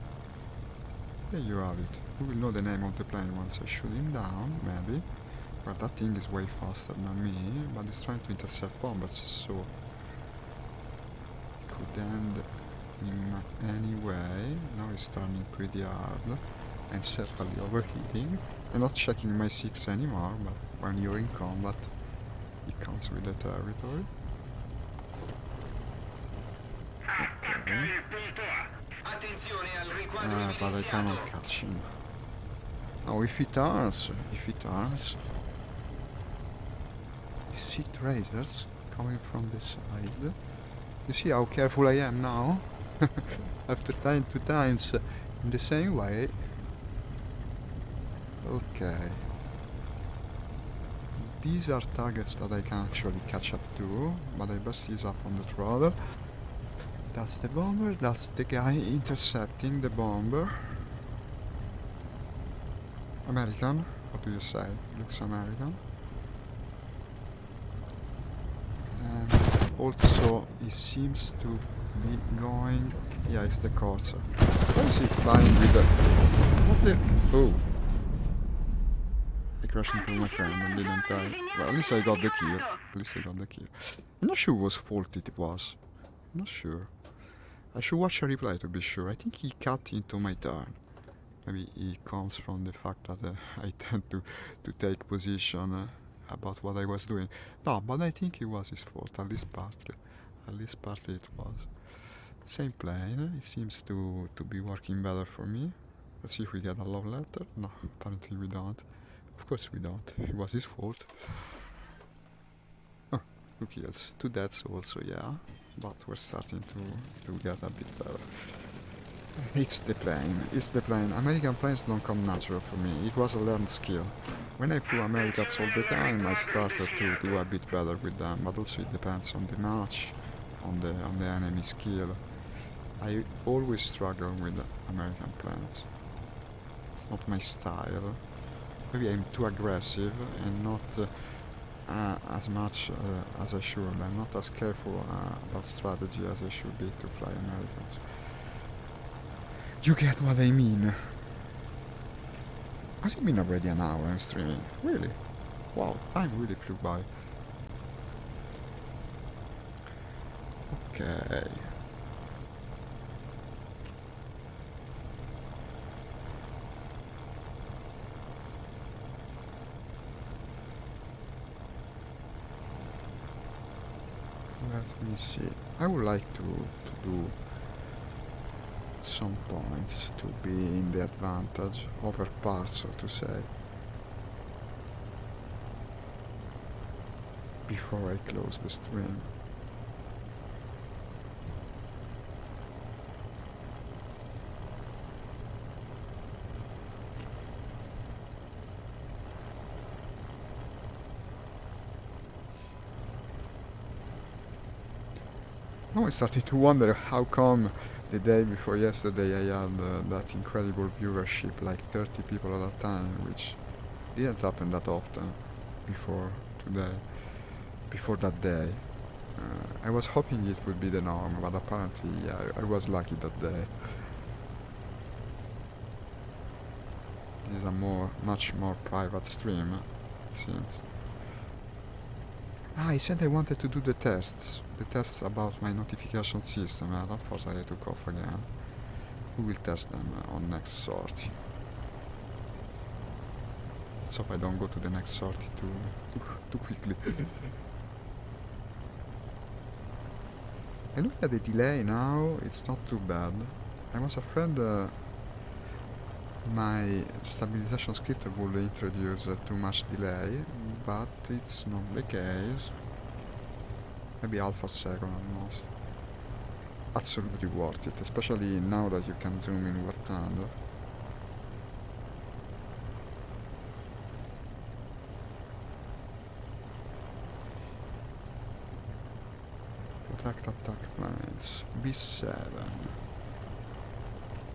There you have it. We will know the name of the plane once I shoot him down, maybe. Well, that thing is way faster than me, but it's trying to intercept bombers, so it could end in any way. Now it's turning pretty hard and certainly overheating. I'm not checking my 6 anymore, but when you're in combat, it counts with the territory. Okay. But I cannot catch him. Oh, if he turns, I see tracers coming from the side. You see how careful I am now? After dying 2 times in the same way. Okay. These are targets that I can actually catch up to, but I best ease up on the throttle. That's the bomber, that's the guy intercepting the bomber. American? What do you say? Looks American. And also, he seems to be going... Yeah, it's the Corsair. Why is he flying with the... What the... Oh. I crashed into my friend, didn't I? Well, at least I got the kill. I'm not sure whose fault it was. I'm not sure. I should watch a replay to be sure. I think he cut into my turn. Maybe it comes from the fact that I tend to take position about what I was doing. No, but I think it was his fault, at least partly. At least partly it was. Same plane, it seems to be working better for me. Let's see if we get a love letter. No, apparently we don't. Of course we don't. It was his fault. Oh, 2 kills. 2 deaths also, yeah. But we're starting to get a bit better. It's the plane. American planes don't come natural for me. It was a learned skill. When I flew Americans all the time, I started to do a bit better with them. But also it depends on the match, on the enemy skill. I always struggle with American planes. It's not my style. Maybe I'm too aggressive and not as much as I should. I'm not as careful about strategy as I should be to fly Americans. You get what I mean? Has it been already an hour I'm streaming? Really? Wow, time really flew by. Okay. Let me see. I would like to do some points to be in the advantage over par, so to say, before I close the stream. Now I started to wonder how come the day before yesterday I had that incredible viewership, like 30 people at a time, which didn't happen that often before today, before that day. I was hoping it would be the norm, but apparently I was lucky that day. This is a much more private stream, it seems. I said I wanted to do the tests about my notification system, and unfortunately I took off again. We will test them on next sortie. Let's hope I don't go to the next sortie too quickly. I look at the delay now, it's not too bad. I was afraid my stabilization script will introduce too much delay, but it's not the case. Maybe half a second at most. Absolutely worth it, especially now that you can zoom in Wartand. Protect attack planes. B7.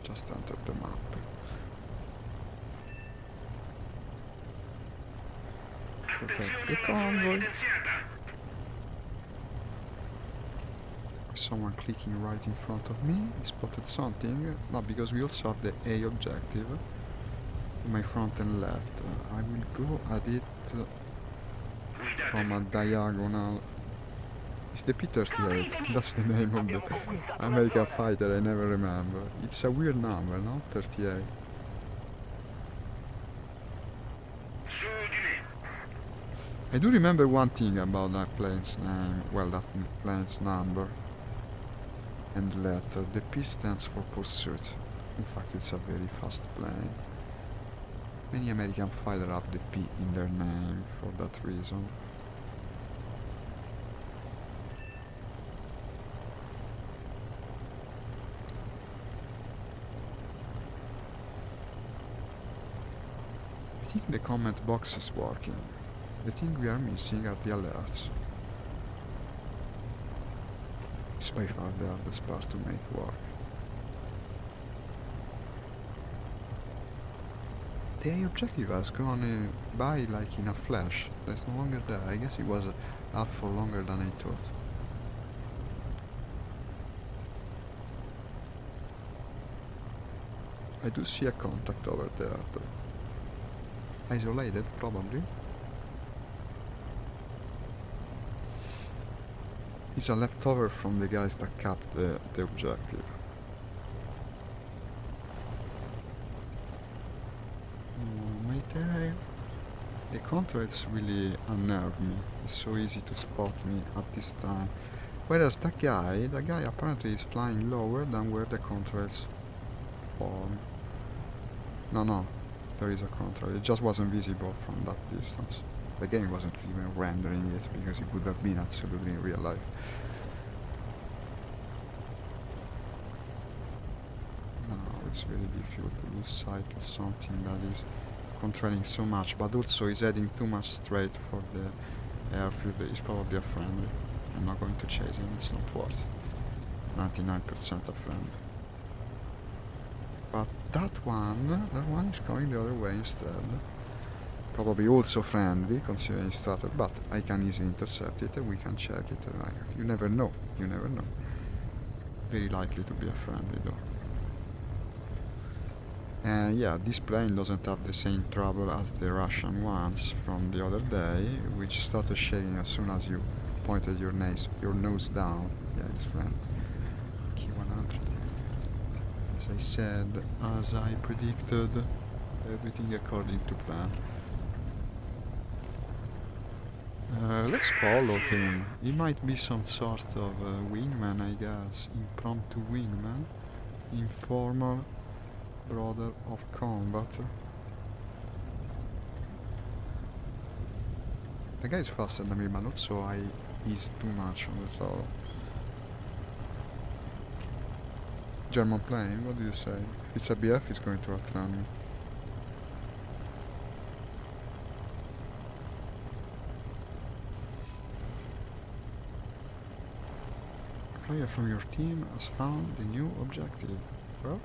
Just entered the map. Protect the convoy. Someone clicking right in front of me. He spotted something. No, because we also have the A objective to my front and left. I will go at it from a diagonal. It's the P-38. That's the name of the American fighter. I never remember. It's a weird number, no? 38. I do remember one thing about that plane's name. Well, that plane's number and letter. The P stands for pursuit. In fact, it's a very fast plane. Many American fighters have the P in their name for that reason. I think the comment box is working. The thing we are missing are the alerts. It's by far the hardest part to make work. The objective has gone by like in a flash. There's no longer there. I guess it was up for longer than I thought. I do see a contact over there though. Isolated, probably. It's a leftover from the guys that capped the objective. My tail. The contrails really unnerve me. It's so easy to spot me at this time. Whereas that guy apparently is flying lower than where the contrails form. No, there is a contrail. It just wasn't visible from that distance. The game wasn't even rendering it because it would have been absolutely in real life. No, it's really difficult to lose sight of something that is controlling so much, but also is heading too much straight for the airfield. It's probably a friendly. I'm not going to chase him, it's not worth it. 99% of friendly. But that one is going the other way instead. Probably also friendly, considering it started, but I can easily intercept it and we can check it. You never know, you never know. Very likely to be a friendly though. And yeah, this plane doesn't have the same trouble as the Russian ones from the other day, which started shaking as soon as you pointed your nose down. Yeah, it's friendly. Key 100. As I said, as I predicted, everything according to plan. Let's follow him. He might be some sort of wingman, I guess. Impromptu wingman. Informal brother of combat. The guy is faster than me, but not so I ease too much on the throttle. German plane, what do you say? If it's a BF, it's going to outrun me. A player from your team has found the new objective. Well,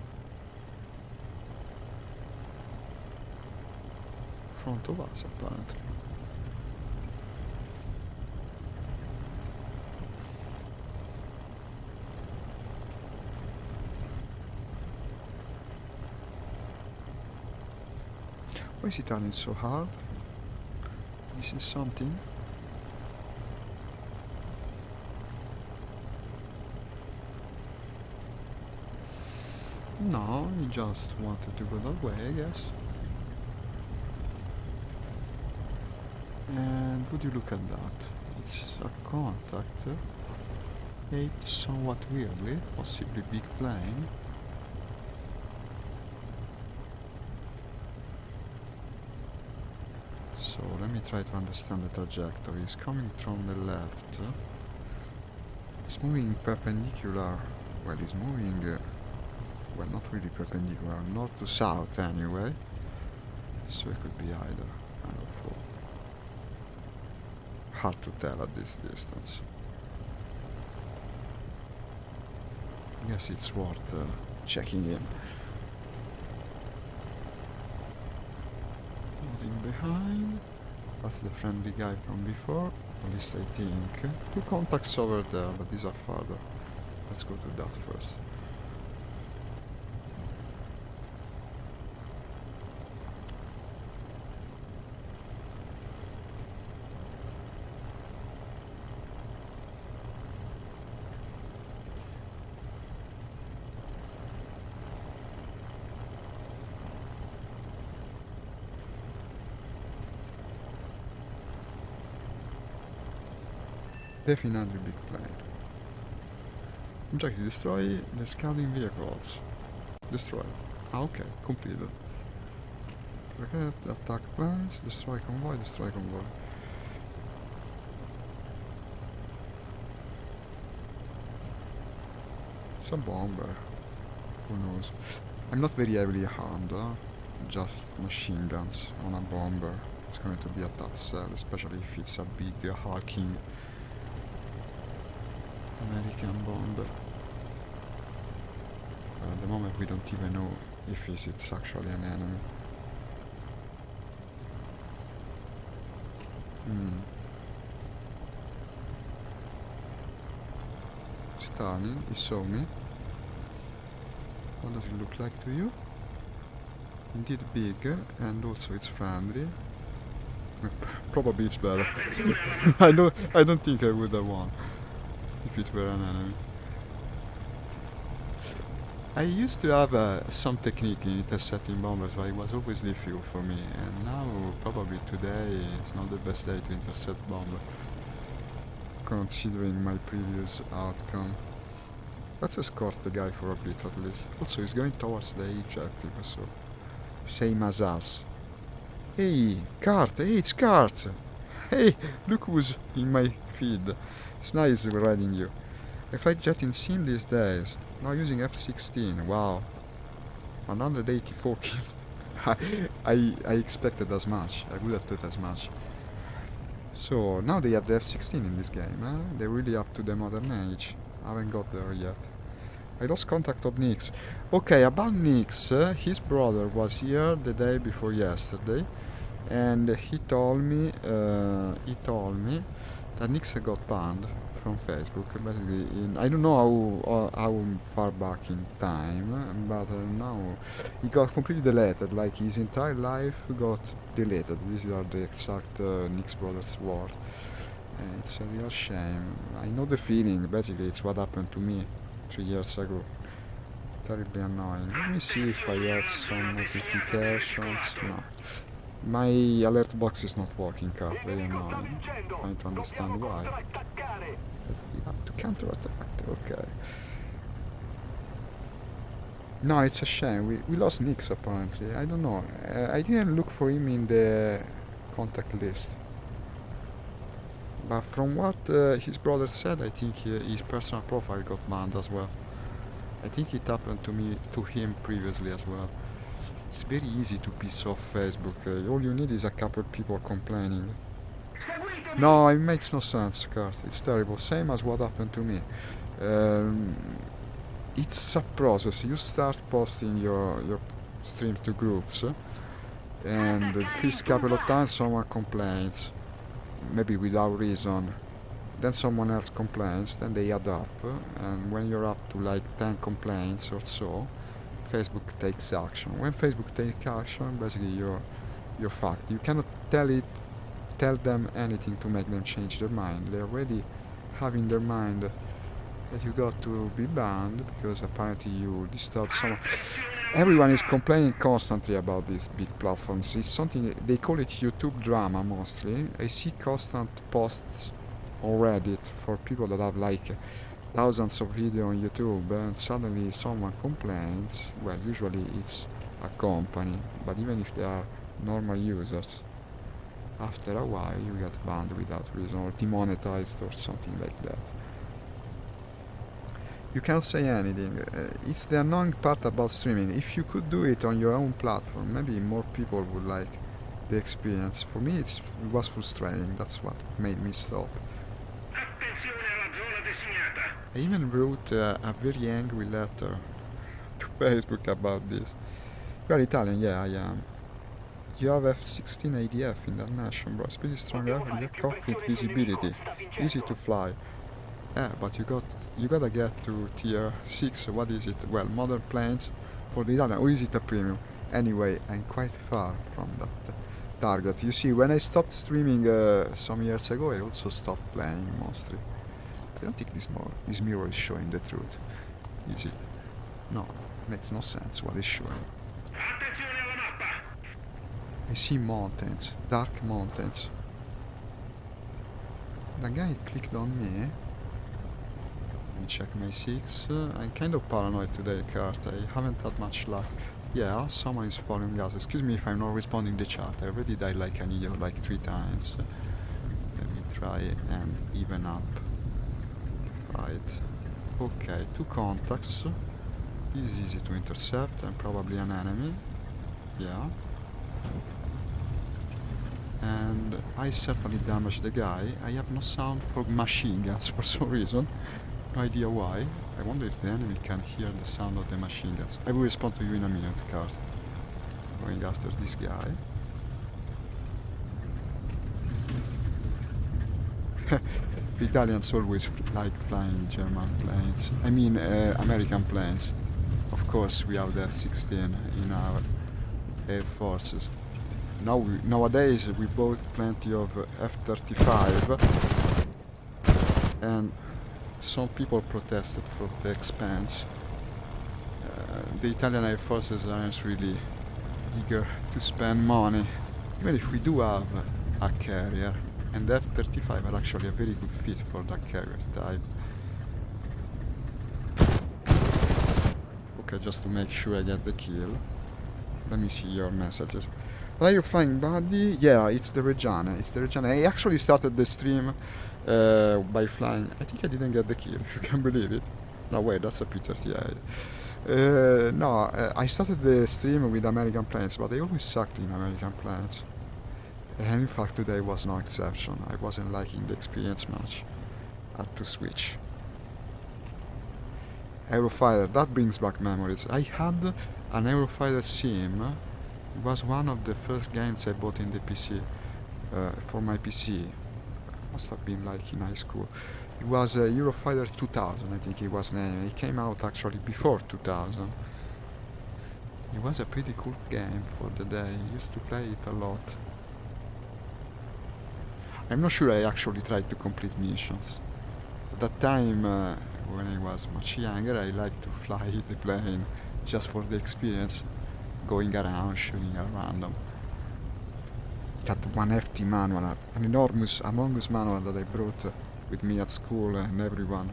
front of us apparently. Why is it turning so hard? This is something. No, he just wanted to go that way, I guess. And would you look at that? It's a contact. Shaped somewhat weirdly, possibly big plane. So let me try to understand the trajectory. It's coming from the left. It's moving perpendicular. Well, it's moving, well, not really perpendicular, north to south anyway. So it could be either kind of hard to tell at this distance. I guess it's worth checking in. Nothing behind. That's the friendly guy from before. At least I think. Two contacts over there, but these are farther. Let's go to that first. Definitely big plane. Objective: destroy the scouting vehicles. Destroy. Ah, okay, completed. Forget attack planes, destroy convoy, destroy convoy. It's a bomber. Who knows? I'm not very heavily armed, just machine guns on a bomber. It's going to be a tough sell, especially if it's a big hulking American bomber. At the moment we don't even know if it's actually an enemy. Stunning, he saw me. What does it look like to you? Indeed big, and also it's friendly. Probably it's better. I don't think I would have won if it were an enemy. I used to have some technique in intercepting bombers, but it was always difficult for me, and now probably today it's not the best day to intercept bomber, considering my previous outcome. Let's escort the guy for a bit at least. Also, he's going towards the objective, so same as us. Hey, Cart! Hey, it's Cart! Hey, look who's in my feed. It's nice riding you. I fight jet in sim these days. Now using F-16. Wow. 184 kills. I expected as much. I would have thought as much. So now they have the F-16 in this game. They're really up to the modern age. I haven't got there yet. I lost contact of Nix. Okay, about Nix, his brother was here the day before yesterday, and he told me that Nix got banned from Facebook. Basically, I don't know how far back in time, but now he got completely deleted. Like his entire life got deleted. These are the exact Nix brothers' word. It's a real shame. I know the feeling. Basically, it's what happened to me 3 years ago. Terribly annoying. Let me see if I have some notifications. No. My alert box is not working, Cat. Very annoying. Trying to understand why. But we have to counterattack. Okay. No, it's a shame. We lost Nix apparently. I don't know. I didn't look for him in the contact list. But from what his brother said, I think his personal profile got banned as well. I think it happened to him previously as well. It's very easy to piss off Facebook. All you need is a couple of people complaining. No, it makes no sense, Kurt. It's terrible. Same as what happened to me. It's a process. You start posting your stream to groups, and the first couple of times someone complains, maybe without reason. Then someone else complains, then they add up, and when you're up to like 10 complaints or so, Facebook takes action. When Facebook takes action, basically you're fucked. You cannot tell them anything to make them change their mind. They already have in their mind that you got to be banned because apparently you disturb someone. Everyone is complaining constantly about these big platforms. It's something they call it YouTube drama mostly. I see constant posts on Reddit for people that have like thousands of videos on YouTube, and suddenly someone complains. Well, usually it's a company, but even if they are normal users, after a while you get banned without reason or demonetized or something like that. You can't say anything. It's the annoying part about streaming. If you could do it on your own platform, maybe more people would like the experience. For me, it was frustrating. That's what made me stop. I even wrote a very angry letter to Facebook about this. You are Italian? Yeah, I am. You have F-16 ADF in that nation, bro. It's pretty strong aircraft, cockpit visibility, easy to fly. Yeah, but you gotta get to tier 6. What is it? Well, modern planes for the Italian, or is it a premium? Anyway, I'm quite far from that target. You see, when I stopped streaming some years ago, I also stopped playing mostly. I don't think this mirror is showing the truth. Is it? No, makes no sense what it's showing. I see mountains, dark mountains. The guy clicked on me. Let me check my 6. I'm kind of paranoid today, Kurt. I haven't had much luck. Yeah, someone is following us. Excuse me if I'm not responding to the chat. I already died like an idiot like 3 times. Let me try and even up. Right. Okay, 2 contacts. This is easy to intercept and probably an enemy. Yeah. And I certainly damaged the guy. I have no sound for machine guns for some reason. No idea why. I wonder if the enemy can hear the sound of the machine guns. I will respond to you in a minute, Kurt. Going after this guy. The Italians always like flying German planes. I mean, American planes. Of course, we have the F-16 in our air forces. Nowadays, we bought plenty of F-35, and some people protested for the expense. The Italian air forces aren't really eager to spend money, even if we do have a carrier. And the F-35 are actually a very good fit for that carrier type. Okay, just to make sure I get the kill. Let me see your messages. Are you flying, buddy? Yeah, it's the Reggiana. It's the Reggiana. I actually started the stream by flying. I think I didn't get the kill, if you can believe it. No, wait, that's a P-38. I started the stream with American planes, but I always sucked in American planes. And in fact, today was no exception. I wasn't liking the experience much. I had to switch. Eurofighter, that brings back memories. I had an Eurofighter sim. It was one of the first games I bought in the PC, for my PC. Must have been like in high school. It was Eurofighter 2000, I think it was named. It came out actually before 2000. It was a pretty cool game for the day. I used to play it a lot. I'm not sure I actually tried to complete missions. At that time, when I was much younger, I liked to fly the plane just for the experience, going around, shooting at random. It had one hefty manual, an enormous Among Us manual that I brought with me at school, and everyone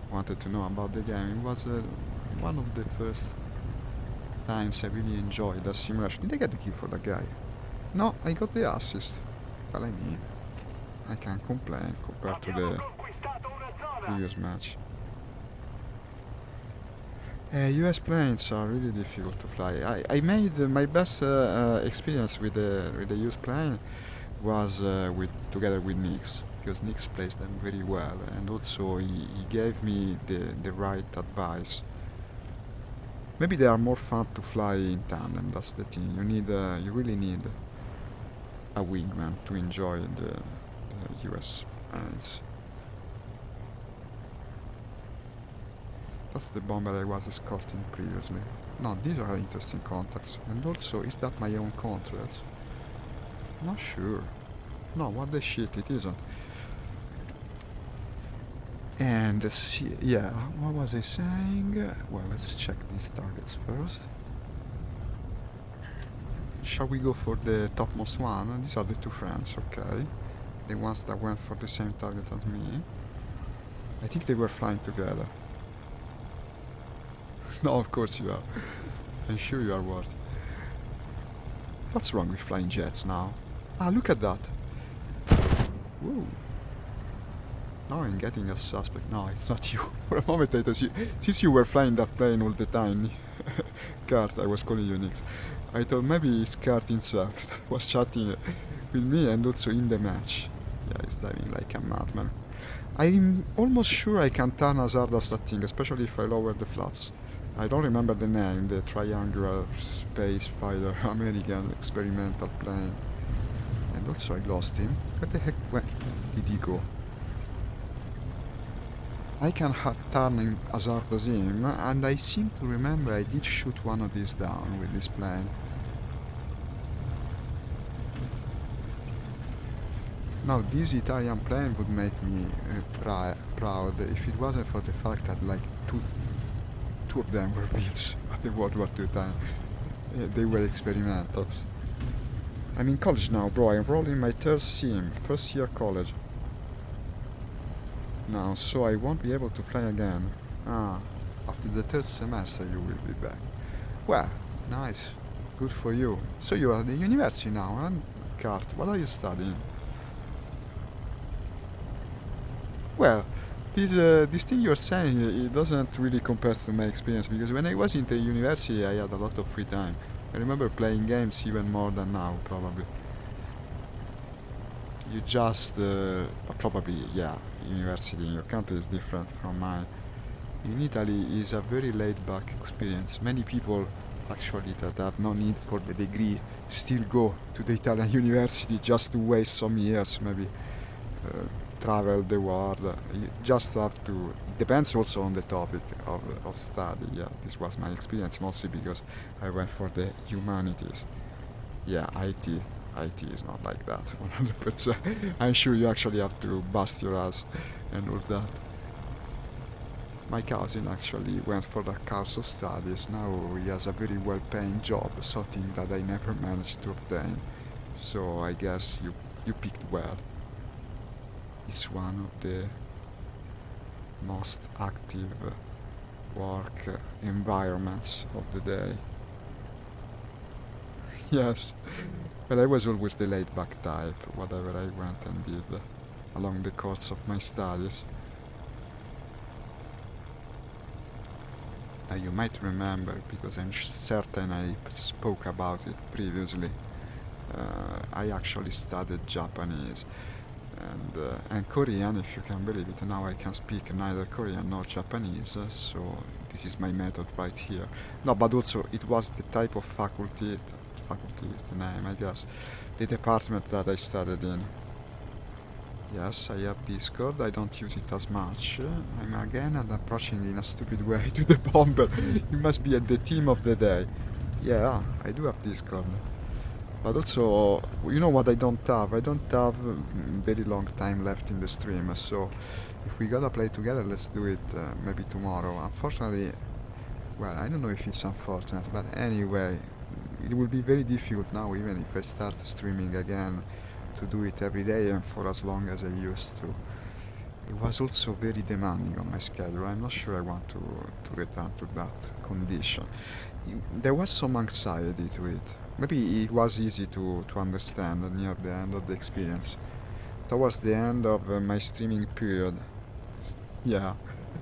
wanted to know about the game. It was one of the first times I really enjoyed that simulation. Did I get the kill for that guy? No, I got the assist. Well, I mean, I can't complain compared to the previous match. US planes are really difficult to fly. I made my best experience with the US plane was together with Nix, because Nix plays them very well, and also he gave me the right advice. Maybe they are more fun to fly in tandem. That's the thing. You really need a wingman to enjoy the US planes. That's the bomber I was escorting previously. No, these are interesting contacts. And also, is that my own contract? Not sure. No, what the shit, it isn't. And yeah, what was I saying? Well, let's check these targets first. Shall we go for the topmost one? These are the two friends, okay. The ones that went for the same target as me. I think they were flying together. No, of course you are. I'm sure you are worth. What's wrong with flying jets now? Ah, look at that. Whoa. Now I'm getting a suspect. No, it's not you. For a moment I thought you... Since you were flying that plane all the time, Kurt, I was calling you Nix. I thought maybe it's Kurt himself that was chatting with me and also in the match. Yeah, he's diving like a madman. I'm almost sure I can turn as hard as that thing, especially if I lower the flaps. I don't remember the name, the triangular space fighter American experimental plane. And also I lost him. Where the heck did he go? I can turn him as hard as him, and I seem to remember I did shoot one of these down with this plane. Now, this Italian plane would make me proud if it wasn't for the fact that like two of them were built at the World War II time. They were experimentals. I'm in college now, bro. I'm rolling my third sim, first year college. Now, so I won't be able to fly again. Ah, after the third semester you will be back. Well, nice. Good for you. So you're at the university now, huh? Kurt, what are you studying? Well, this thing you're saying, it doesn't really compare to my experience, because when I was in the university I had a lot of free time. I remember playing games even more than now, probably. You just, probably, yeah, university in your country is different from mine. In Italy is a very laid-back experience. Many people, actually, that have no need for the degree, still go to the Italian university just to waste some years, maybe travel the world. You just have to, depends also on the topic of study. Yeah, this was my experience, mostly because I went for the humanities. Yeah, IT is not like that, 100%. I'm sure you actually have to bust your ass and all that. My cousin actually went for the course of studies. Now he has a very well-paying job, something that I never managed to obtain. So I guess you picked well. It's one of the most active work environments of the day. Yes. But I was always the laid-back type, whatever I went and did along the course of my studies. Now you might remember, because I'm certain I spoke about it previously, I actually studied Japanese. and Korean, if you can believe it. Now I can speak neither Korean nor Japanese, so this is my method right here. No, but also it was the type of faculty is the name, I guess, the department that I studied in. Yes, I have Discord. I don't use it as much. I'm again and approaching in a stupid way to the bomber. You must be at the team of the day. Yeah, I do have Discord. But also, you know what I don't have? I don't have very long time left in the stream. So, if we gotta play together, let's do it maybe tomorrow. Unfortunately, well, I don't know if it's unfortunate, but anyway, it will be very difficult now, even if I start streaming again, to do it every day and for as long as I used to. It was also very demanding on my schedule. I'm not sure I want to return to that condition. There was some anxiety to it. Maybe it was easy to understand near the end of the experience. Towards the end of my streaming period. Yeah,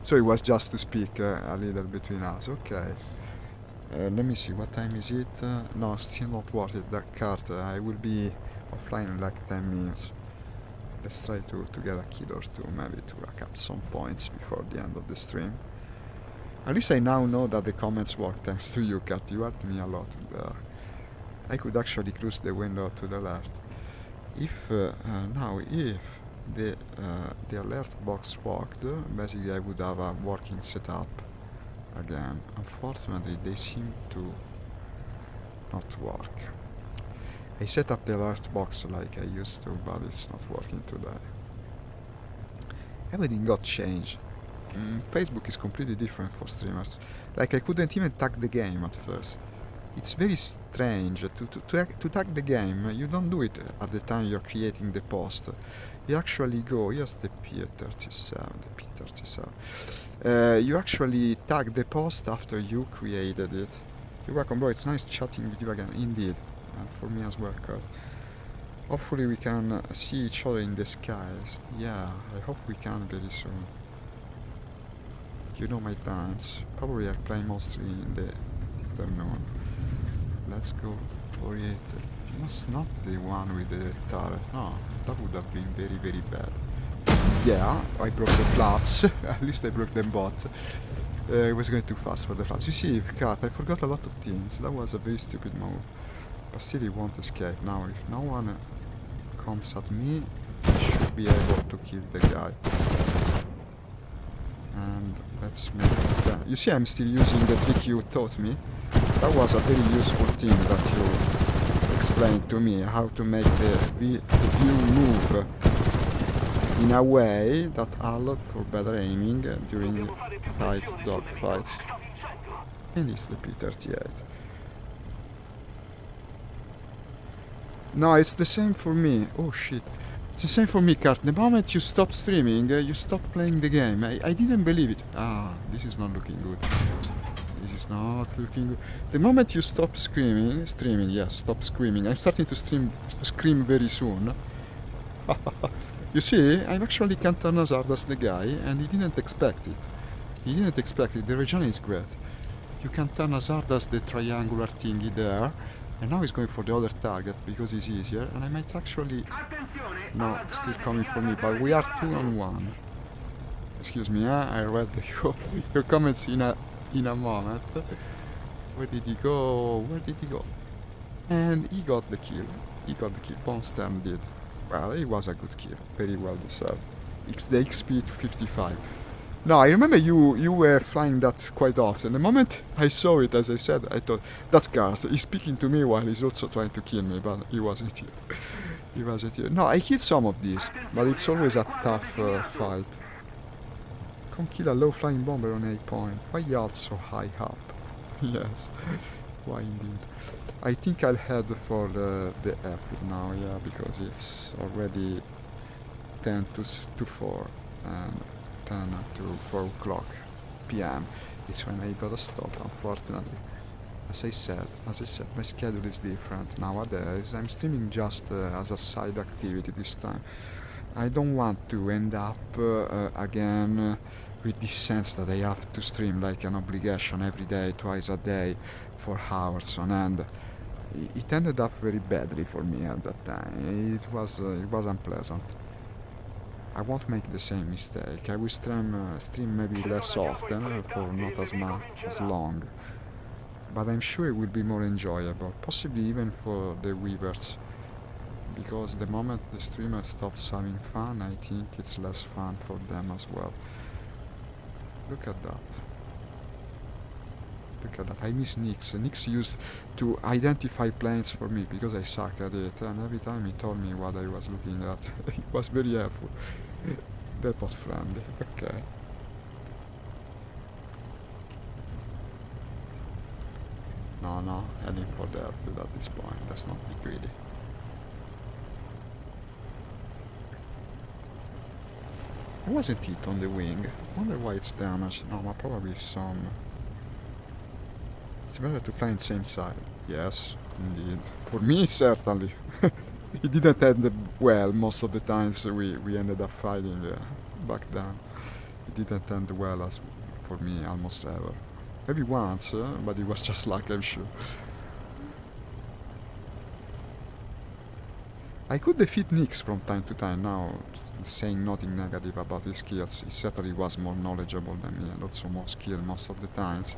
so it was just to speak a little between us. Okay. Let me see, what time is it? No, still not worth it, that card. I will be offline in like 10 minutes. Let's try to get a kill or two, maybe to rack up some points before the end of the stream. At least I now know that the comments work thanks to you, Kat. You helped me a lot there. I could actually close the window to the left. If the alert box worked, basically I would have a working setup again. Unfortunately, they seem to not work. I set up the alert box like I used to, but it's not working today. Everything got changed. Facebook is completely different for streamers. Like, I couldn't even tag the game at first. It's very strange. To tag the game, you don't do it at the time you're creating the post. You actually go, here's the P-37. You actually tag the post after you created it. You're welcome, bro. It's nice chatting with you again. Indeed. And for me as well, Kurt. Hopefully we can see each other in the skies. Yeah, I hope we can very soon. You know my times. Probably I play mostly in the afternoon. Let's go for it. That's not the one with the turret. No, that would have been very, very bad. Yeah, I broke the flaps. At least I broke them both. It was going too fast for the flaps. You see, Kat, I forgot a lot of things. That was a very stupid move. But still, he won't escape. Now, if no one comes at me, I should be able to kill the guy. And let's make that. You see, I'm still using the trick you taught me. That was a very useful thing that you explained to me, how to make the view move in a way that allowed for better aiming during tight dogfights. And it's the P-38. No, it's the same for me. Oh shit. It's the same for me, Kurt. The moment you stop streaming, you stop playing the game. I didn't believe it. This is not looking good. This is not looking good. The moment you stop streaming, yes, stop screaming. I'm starting to scream very soon. You see, I'm actually can't turn as hard as the guy, and he didn't expect it. He didn't expect it. The region is great. You can turn as hard as the triangular thingy there. And now he's going for the other target because it's easier, and I might actually... No, still coming for me, but we are 2-on-1. Excuse me, I read your comments in a moment. Where did he go? And he got the kill. Von Stern did. Well, it was a good kill. Very well deserved. The XP 55. No, I remember you were flying that quite often. The moment I saw it, as I said, I thought, that's Garth. He's speaking to me while he's also trying to kill me, but he wasn't here. No, I hit some of these, but it's always a tough fight. Come kill a low-flying bomber on 8 point. Why yacht so high up? Yes, why indeed. I think I'll head for the airfield now, yeah, because it's already 10 to 4, and 10 to 4 o'clock p.m. It's when I gotta stop, unfortunately. As I said, my schedule is different nowadays. I'm streaming just as a side activity this time. I don't want to end up again with this sense that I have to stream like an obligation every day, twice a day, for hours on end. It ended up very badly for me at that time. It was unpleasant. I won't make the same mistake. I will stream maybe less often for not as long, but I'm sure it will be more enjoyable, possibly even for the viewers, because the moment the streamer stops having fun, I think it's less fun for them as well. Look at that. Look at that. I miss Nix. Nix used to identify planes for me because I suck at it, and every time he told me what I was looking at, he was very helpful. That was friendly. Okay. No, heading for the airfield at this point. Let's not be greedy. Why wasn't it on the wing? I wonder why it's damaged. No, probably some... It's better to fly on the same side. Yes, indeed. For me, certainly. It didn't end well most of the times we ended up fighting back then. It didn't end well as for me almost ever. Maybe once, but it was just luck, I'm sure. I could defeat Nix from time to time now, saying nothing negative about his skills. He certainly was more knowledgeable than me and also more skilled most of the times.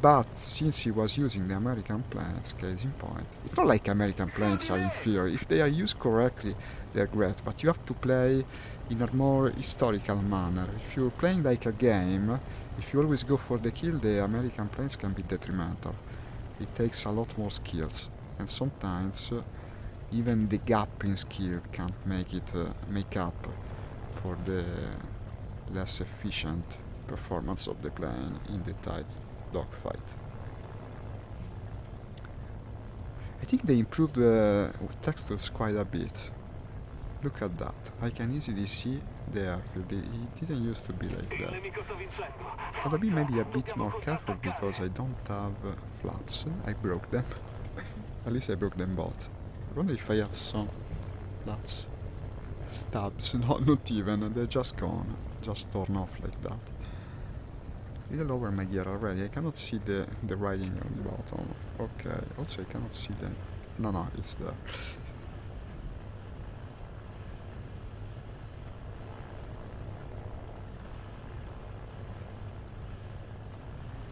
But since he was using the American planes, case in point, it's not like American planes are inferior. If they are used correctly, they're great, but you have to play in a more historical manner. If you're playing like a game, if you always go for the kill, the American planes can be detrimental. It takes a lot more skills, and sometimes even the gap in skill can't make up for the less efficient performance of the plane in the tight dogfight. I think they improved the textures quite a bit. Look at that. I can easily see the airfield. It didn't used to be like that. Gotta be maybe a bit more careful because I don't have flaps. I broke them. At least I broke them both. I wonder if I have some flaps. Stabs. No, not even. They're just gone. Just torn off like that. Did I lower my gear already? I cannot see the writing on the bottom. Okay, also I cannot see the... No, it's there.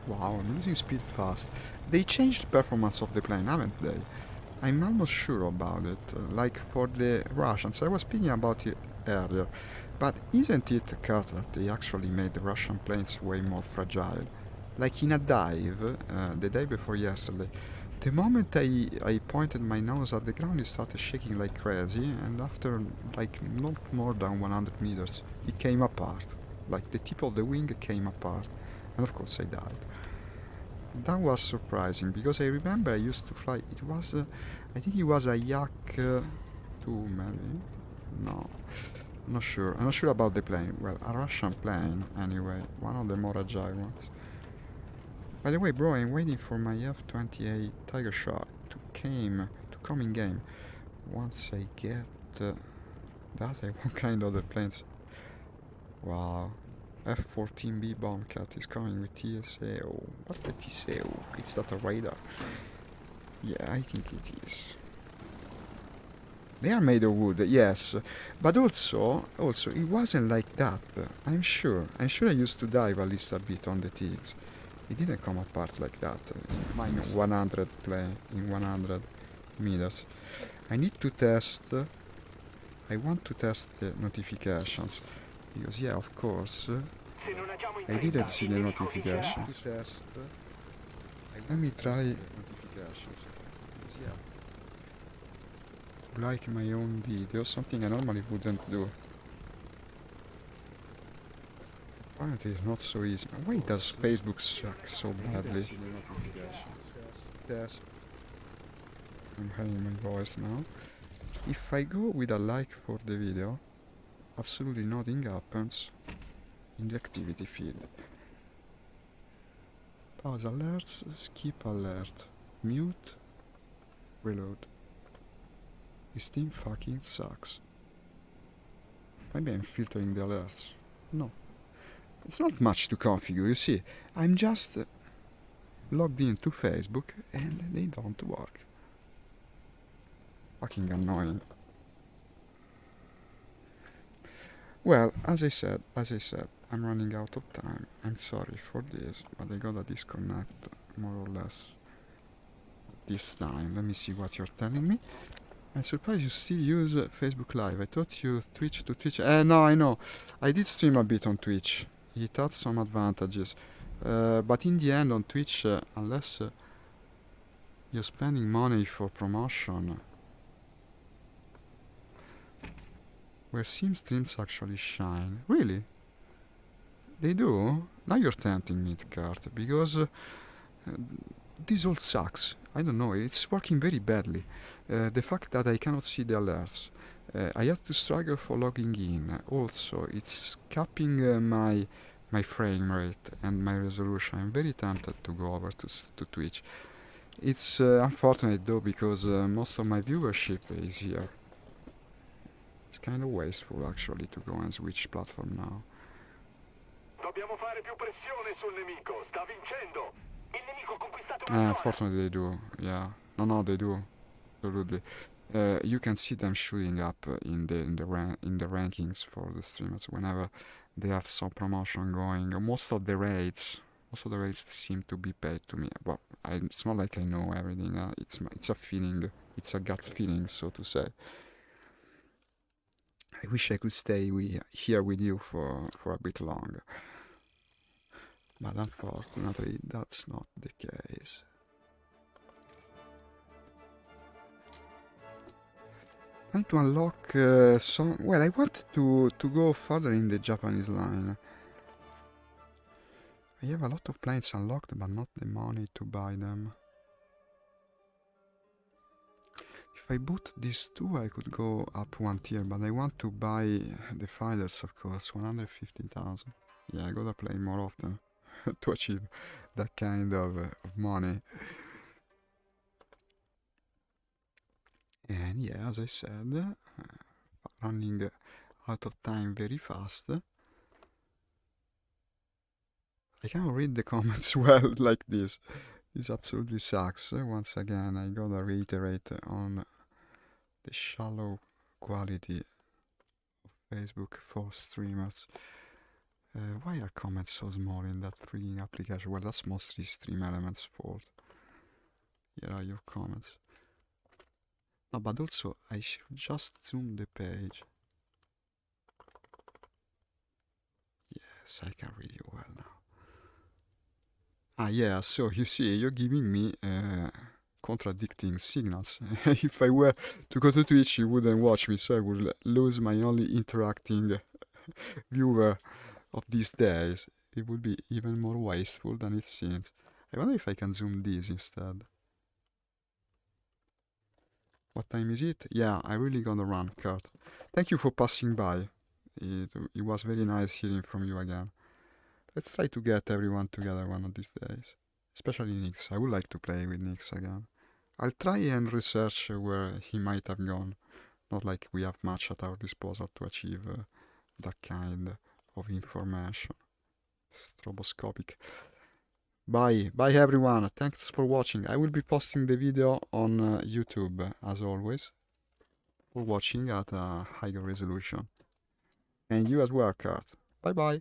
Wow, I'm losing speed fast. They changed the performance of the plane, haven't they? I'm almost sure about it. Like for the Russians, I was speaking about it earlier. But isn't it a cut that they actually made the Russian planes way more fragile? Like in a dive, the day before yesterday, the moment I pointed my nose at the ground, it started shaking like crazy, and after like not more than 100 meters, it came apart. Like the tip of the wing came apart, and of course I died. That was surprising, because I remember I used to fly, it was, I think it was a Yak 2 maybe? No. I'm not sure about the plane. Well, a Russian plane, anyway. One of the more agile ones. By the way, bro, I'm waiting for my F-28 Tiger Shark to come in game. Once I get that, I want kind of the planes. Wow. F-14B Bombcat is coming with TSAO. What's the TSAO? It's that a radar? Yeah, I think it is. They are made of wood, yes, but also it wasn't like that. I'm sure I used to dive at least a bit on the teeth. It didn't come apart like that. Minus 100 plane in 100 meters. I need to test. I want to test the notifications because yeah, of course, I didn't see the notifications. Let me try notifications. Like my own video, something I normally wouldn't do. Apparently it's not so easy. Why does Facebook suck so badly? Test. I'm hearing my voice now. If I go with a like for the video, absolutely nothing happens in the activity feed. Pause alerts, skip alert, mute, reload. This thing fucking sucks. Maybe I'm filtering the alerts. No. It's not much to configure, you see. I'm just logged into Facebook and they don't work. Fucking annoying. Well, as I said, I'm running out of time. I'm sorry for this, but I gotta disconnect more or less this time. Let me see what you're telling me. I'm surprised you still use Facebook Live. I thought you Twitch to Twitch. No, I know. I did stream a bit on Twitch. It had some advantages. But in the end, on Twitch, unless you're spending money for promotion, where Sim streams actually shine. Really? They do? Now you're tempting me, Kurt, because this all sucks. I don't know, it's working very badly. The fact that I cannot see the alerts. I have to struggle for logging in. Also, it's capping my frame rate and my resolution. I'm very tempted to go over to Twitch. It's unfortunate though, because most of my viewership is here. It's kind of wasteful actually to go and switch platform now. Dobbiamo fare più pressione sul nemico. Sta vincendo. Il nemico ha conquistato una zona. Unfortunately they do, yeah. No, they do. Absolutely. You can see them shooting up in the rankings for the streamers whenever they have some promotion going. Most of the rates seem to be paid to me. Well, it's not like I know everything. It's a feeling. It's a gut feeling, so to say. I wish I could stay here with you for a bit longer, but unfortunately that's not the case. Trying to unlock some... Well, I want to go further in the Japanese line. I have a lot of planes unlocked, but not the money to buy them. If I bought these two, I could go up one tier, but I want to buy the fighters, of course, 150,000. Yeah, I gotta play more often to achieve that kind of money. And yeah, as I said, running out of time very fast. I can't read the comments well like this. This absolutely sucks. Once again, I gotta reiterate on the shallow quality of Facebook for streamers. Why are comments so small in that freaking application? Well, that's mostly Stream Elements' fault. Here are your comments. No, but also, I should just zoom the page. Yes, I can read you well now. Ah, yeah, so you see, you're giving me contradicting signals. If I were to go to Twitch, you wouldn't watch me, so I would lose my only interacting viewer of these days. It would be even more wasteful than it seems. I wonder if I can zoom this instead. What time is it? Yeah, I really gotta run, Kurt. Thank you for passing by. It was very nice hearing from you again. Let's try to get everyone together one of these days. Especially Nix. I would like to play with Nix again. I'll try and research where he might have gone. Not like we have much at our disposal to achieve that kind of information. Stroboscopic. Bye everyone. Thanks for watching. I will be posting the video on YouTube as always. For watching at a higher resolution. And you as well, Kurt. Bye bye.